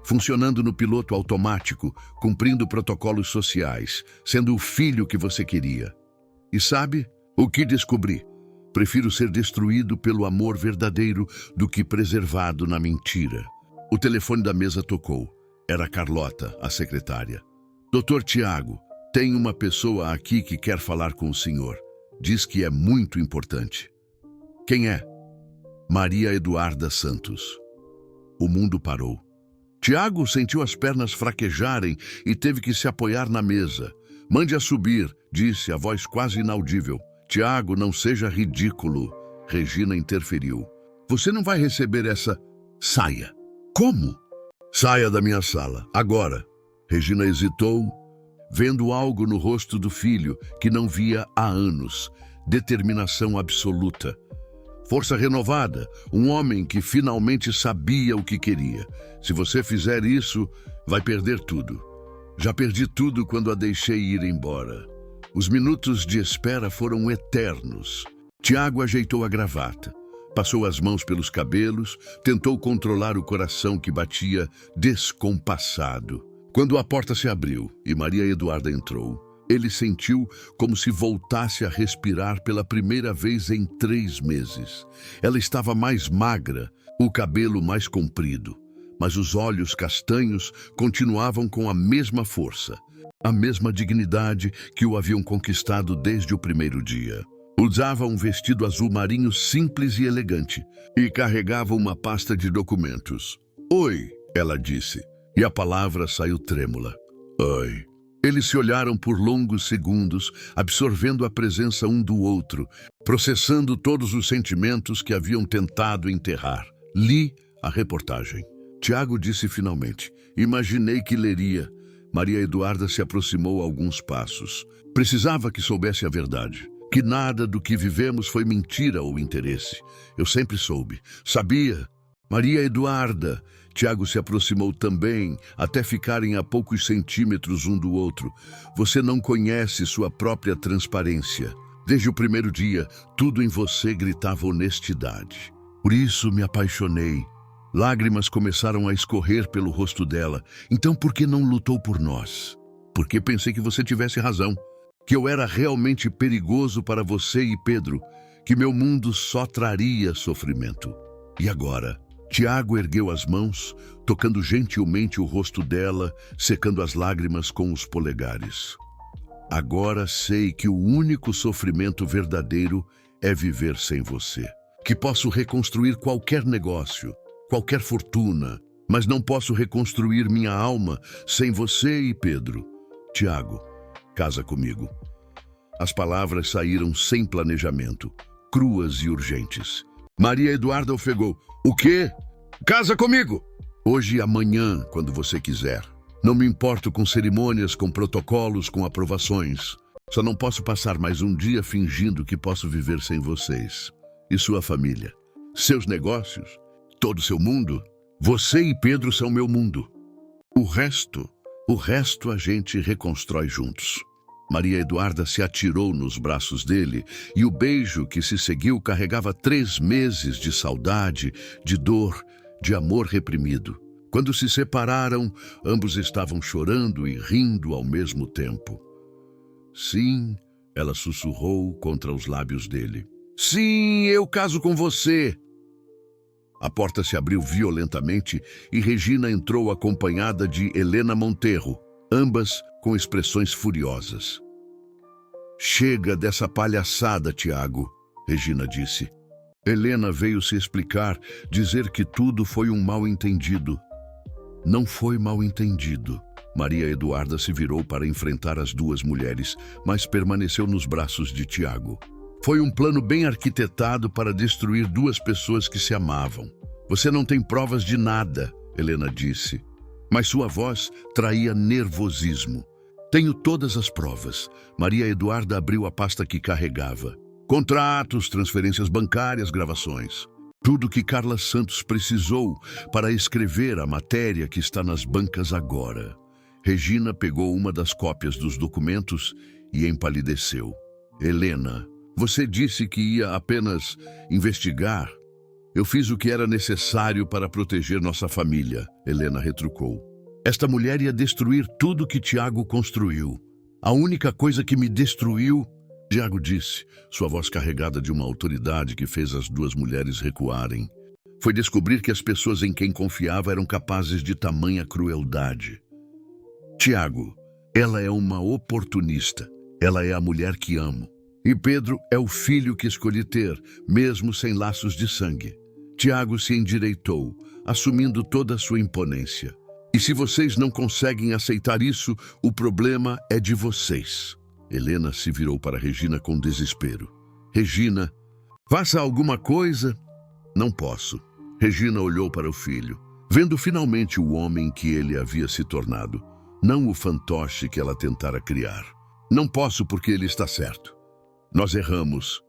Funcionando no piloto automático, cumprindo protocolos sociais, sendo o filho que você queria. E sabe o que descobri? Prefiro ser destruído pelo amor verdadeiro do que preservado na mentira. O telefone da mesa tocou. Era Carlota, a secretária. Doutor Tiago, tem uma pessoa aqui que quer falar com o senhor. Diz que é muito importante. Quem é? Maria Eduarda Santos. O mundo parou. Tiago sentiu as pernas fraquejarem e teve que se apoiar na mesa. Mande-a subir, disse a voz quase inaudível. Tiago, não seja ridículo. Regina interferiu. Você não vai receber essa... Saia. Como? Saia da minha sala, agora. Regina hesitou, vendo algo no rosto do filho que não via há anos. Determinação absoluta. Força renovada, um homem que finalmente sabia o que queria. Se você fizer isso, vai perder tudo. Já perdi tudo quando a deixei ir embora. Os minutos de espera foram eternos. Tiago ajeitou a gravata, passou as mãos pelos cabelos, tentou controlar o coração que batia descompassado. Quando a porta se abriu e Maria Eduarda entrou, ele sentiu como se voltasse a respirar pela primeira vez em 3 meses. Ela estava mais magra, o cabelo mais comprido, mas os olhos castanhos continuavam com a mesma força, a mesma dignidade que o haviam conquistado desde o primeiro dia. Usava um vestido azul marinho simples e elegante e carregava uma pasta de documentos. Oi, ela disse, e a palavra saiu trêmula. Oi. Eles se olharam por longos segundos, absorvendo a presença um do outro, processando todos os sentimentos que haviam tentado enterrar. Li a reportagem. Tiago disse finalmente. Imaginei que leria. Maria Eduarda se aproximou alguns passos. Precisava que soubesse a verdade. Que nada do que vivemos foi mentira ou interesse. Eu sempre soube. Sabia. Maria Eduarda. Tiago se aproximou também, até ficarem a poucos centímetros um do outro. Você não conhece sua própria transparência. Desde o primeiro dia, tudo em você gritava honestidade. Por isso me apaixonei. Lágrimas começaram a escorrer pelo rosto dela. Então por que não lutou por nós? Porque pensei que você tivesse razão. Que eu era realmente perigoso para você e Pedro. Que meu mundo só traria sofrimento. E agora? Tiago ergueu as mãos, tocando gentilmente o rosto dela, secando as lágrimas com os polegares. Agora sei que o único sofrimento verdadeiro é viver sem você. Que posso reconstruir qualquer negócio, qualquer fortuna, mas não posso reconstruir minha alma sem você e Pedro. Tiago, casa comigo. As palavras saíram sem planejamento, cruas e urgentes. Maria Eduarda ofegou. O quê? Casa comigo! Hoje e amanhã, quando você quiser. Não me importo com cerimônias, com protocolos, com aprovações. Só não posso passar mais um dia fingindo que posso viver sem vocês. E sua família? Seus negócios? Todo seu mundo? Você e Pedro são meu mundo. O resto a gente reconstrói juntos. Maria Eduarda se atirou nos braços dele e o beijo que se seguiu carregava 3 meses de saudade, de dor, de amor reprimido. Quando se separaram, ambos estavam chorando e rindo ao mesmo tempo. Sim, ela sussurrou contra os lábios dele. Sim, eu caso com você. A porta se abriu violentamente e Regina entrou acompanhada de Helena Monteiro, ambas com expressões furiosas. Chega dessa palhaçada, Tiago, Regina disse. Helena veio se explicar, dizer que tudo foi um mal-entendido. Não foi mal-entendido. Maria Eduarda se virou para enfrentar as duas mulheres, mas permaneceu nos braços de Tiago. Foi um plano bem arquitetado para destruir duas pessoas que se amavam. Você não tem provas de nada, Helena disse. Mas sua voz traía nervosismo. Tenho todas as provas. Maria Eduarda abriu a pasta que carregava. Contratos, transferências bancárias, gravações. Tudo que Carla Santos precisou para escrever a matéria que está nas bancas agora. Regina pegou uma das cópias dos documentos e empalideceu. Helena, você disse que ia apenas investigar. Eu fiz o que era necessário para proteger nossa família, Helena retrucou. Esta mulher ia destruir tudo que Tiago construiu. A única coisa que me destruiu, Tiago disse, sua voz carregada de uma autoridade que fez as duas mulheres recuarem, foi descobrir que as pessoas em quem confiava eram capazes de tamanha crueldade. Tiago, ela é uma oportunista. Ela é a mulher que amo. E Pedro é o filho que escolhi ter, mesmo sem laços de sangue. Tiago se endireitou, assumindo toda a sua imponência. E se vocês não conseguem aceitar isso, o problema é de vocês. Helena se virou para Regina com desespero. Regina, faça alguma coisa. Não posso. Regina olhou para o filho, vendo finalmente o homem que ele havia se tornado, não o fantoche que ela tentara criar. Não posso porque ele está certo. Nós erramos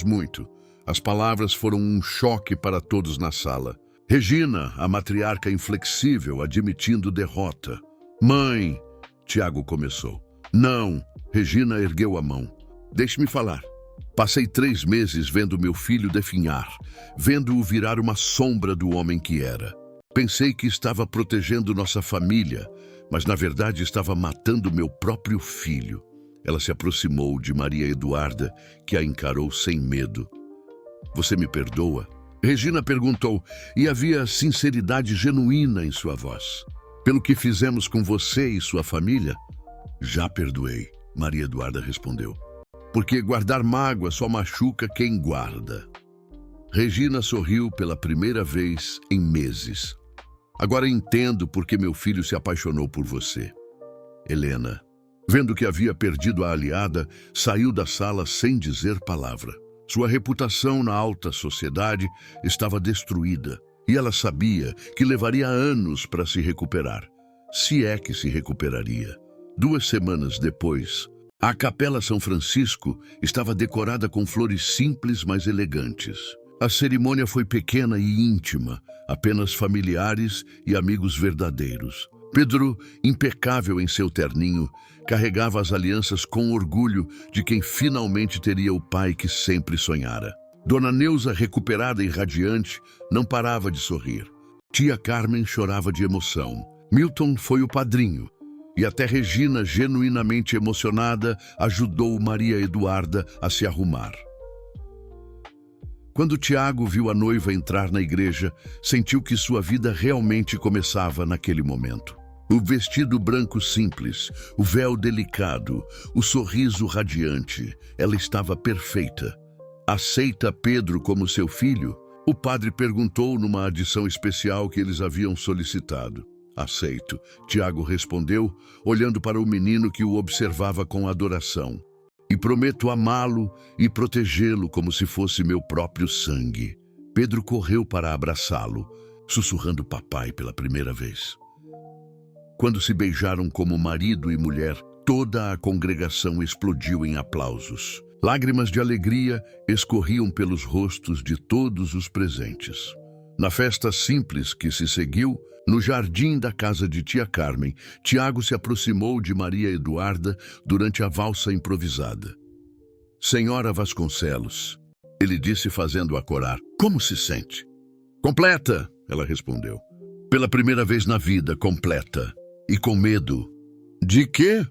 muito. As palavras foram um choque para todos na sala. Regina, a matriarca inflexível, admitindo derrota. Mãe, Tiago começou. Não, Regina ergueu a mão. Deixe-me falar. Passei 3 meses vendo meu filho definhar, vendo-o virar uma sombra do homem que era. Pensei que estava protegendo nossa família, mas na verdade estava matando meu próprio filho. Ela se aproximou de Maria Eduarda, que a encarou sem medo. Você me perdoa? Regina perguntou, e havia sinceridade genuína em sua voz. Pelo que fizemos com você e sua família? Já perdoei, Maria Eduarda respondeu. Porque guardar mágoa só machuca quem guarda. Regina sorriu pela primeira vez em meses. Agora entendo por que meu filho se apaixonou por você. Helena, vendo que havia perdido a aliada, saiu da sala sem dizer palavra. Sua reputação na alta sociedade estava destruída e ela sabia que levaria anos para se recuperar, se é que se recuperaria. 2 semanas depois, a Capela São Francisco estava decorada com flores simples, mas elegantes. A cerimônia foi pequena e íntima, apenas familiares e amigos verdadeiros. Pedro, impecável em seu terninho, carregava as alianças com orgulho de quem finalmente teria o pai que sempre sonhara. Dona Neuza, recuperada e radiante, não parava de sorrir. Tia Carmen chorava de emoção. Milton foi o padrinho. E até Regina, genuinamente emocionada, ajudou Maria Eduarda a se arrumar. Quando Tiago viu a noiva entrar na igreja, sentiu que sua vida realmente começava naquele momento. O vestido branco simples, o véu delicado, o sorriso radiante, ela estava perfeita. Aceita Pedro como seu filho? O padre perguntou numa adição especial que eles haviam solicitado. Aceito, Tiago respondeu, olhando para o menino que o observava com adoração. E prometo amá-lo e protegê-lo como se fosse meu próprio sangue. Pedro correu para abraçá-lo. sussurrando papai pela primeira vez. Quando se beijaram como marido e mulher, toda a congregação explodiu em aplausos. Lágrimas de alegria escorriam pelos rostos de todos os presentes. Na festa simples que se seguiu, no jardim da casa de tia Carmen, Tiago se aproximou de Maria Eduarda durante a valsa improvisada. Senhora Vasconcelos, ele disse fazendo-a corar, como se sente? Completa, ela respondeu. Pela primeira vez na vida, completa. E com medo. De quê?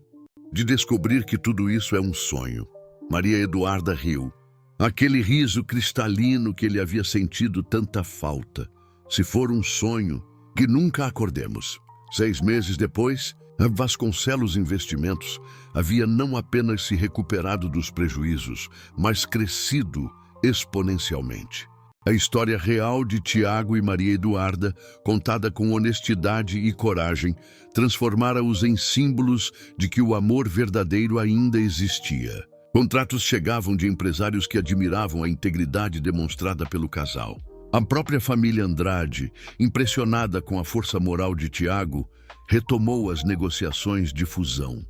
De descobrir que tudo isso é um sonho. Maria Eduarda riu. Aquele riso cristalino que ele havia sentido tanta falta. Se for um sonho, que nunca acordemos. 6 meses depois, a Vasconcelos Investimentos havia não apenas se recuperado dos prejuízos, mas crescido exponencialmente. A história real de Tiago e Maria Eduarda, contada com honestidade e coragem, transformara-os em símbolos de que o amor verdadeiro ainda existia. Contratos chegavam de empresários que admiravam a integridade demonstrada pelo casal. A própria família Andrade, impressionada com a força moral de Tiago, retomou as negociações de fusão.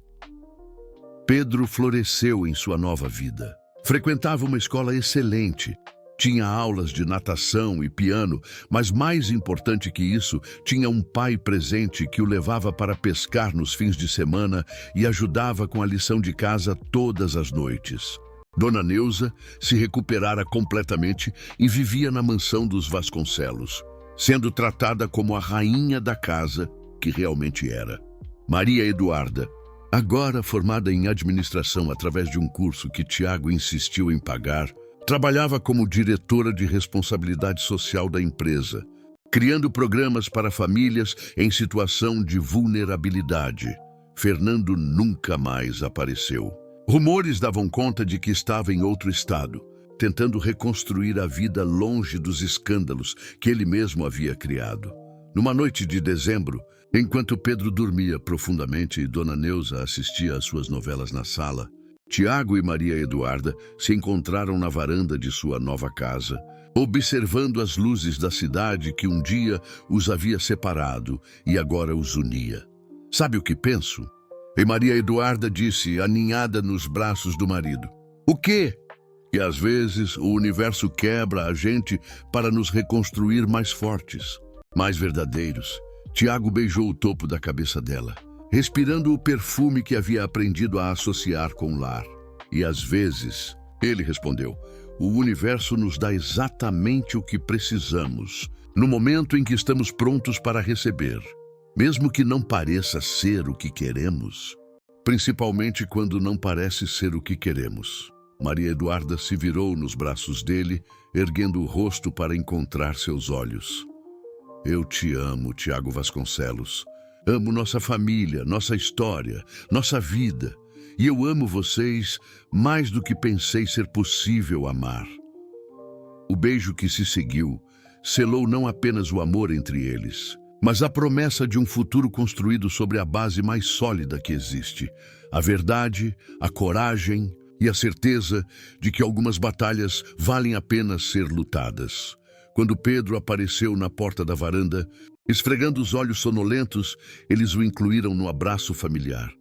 Pedro floresceu em sua nova vida. Frequentava uma escola excelente, tinha aulas de natação e piano, mas mais importante que isso, tinha um pai presente que o levava para pescar nos fins de semana e ajudava com a lição de casa todas as noites. Dona Neuza se recuperara completamente e vivia na mansão dos Vasconcelos, sendo tratada como a rainha da casa que realmente era. Maria Eduarda, agora formada em administração através de um curso que Tiago insistiu em pagar, trabalhava como diretora de responsabilidade social da empresa, criando programas para famílias em situação de vulnerabilidade. Fernando nunca mais apareceu. Rumores davam conta de que estava em outro estado, tentando reconstruir a vida longe dos escândalos que ele mesmo havia criado. Numa noite de dezembro, enquanto Pedro dormia profundamente e Dona Neuza assistia às suas novelas na sala, Tiago e Maria Eduarda se encontraram na varanda de sua nova casa, observando as luzes da cidade que um dia os havia separado e agora os unia. Sabe o que penso? E Maria Eduarda disse, aninhada nos braços do marido. O quê? E às vezes o universo quebra a gente para nos reconstruir mais fortes, mais verdadeiros. Tiago beijou o topo da cabeça dela, respirando o perfume que havia aprendido a associar com o lar. E às vezes, ele respondeu, o universo nos dá exatamente o que precisamos, no momento em que estamos prontos para receber, mesmo que não pareça ser o que queremos, principalmente quando não parece ser o que queremos. Maria Eduarda se virou nos braços dele, erguendo o rosto para encontrar seus olhos. Eu te amo, Tiago Vasconcelos. Amo nossa família, nossa história, nossa vida. E eu amo vocês mais do que pensei ser possível amar. O beijo que se seguiu selou não apenas o amor entre eles, mas a promessa de um futuro construído sobre a base mais sólida que existe. A verdade, a coragem e a certeza de que algumas batalhas valem a pena ser lutadas. Quando Pedro apareceu na porta da varanda, esfregando os olhos sonolentos, eles o incluíram no abraço familiar.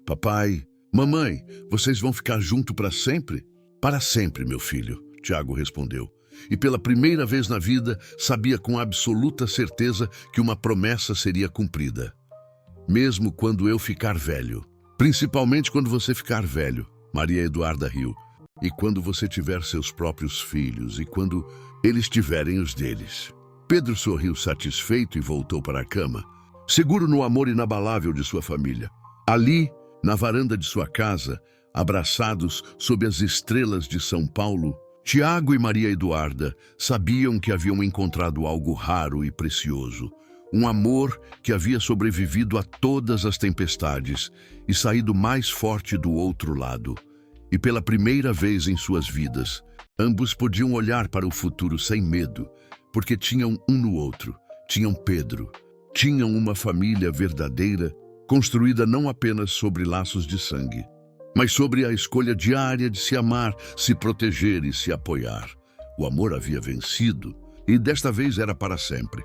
Papai, mamãe, vocês vão ficar juntos para sempre? Para sempre, meu filho, Tiago respondeu. E pela primeira vez na vida, sabia com absoluta certeza que uma promessa seria cumprida. Mesmo quando eu ficar velho. Principalmente quando você ficar velho, Maria Eduarda riu. E quando você tiver seus próprios filhos, e quando eles tiverem os deles. Pedro sorriu satisfeito e voltou para a cama, seguro no amor inabalável de sua família. Ali, na varanda de sua casa, abraçados sob as estrelas de São Paulo, Tiago e Maria Eduarda sabiam que haviam encontrado algo raro e precioso. Um amor que havia sobrevivido a todas as tempestades e saído mais forte do outro lado. E pela primeira vez em suas vidas, ambos podiam olhar para o futuro sem medo, porque tinham um no outro, tinham Pedro, tinham uma família verdadeira, construída não apenas sobre laços de sangue, mas sobre a escolha diária de se amar, se proteger e se apoiar. O amor havia vencido, e desta vez era para sempre.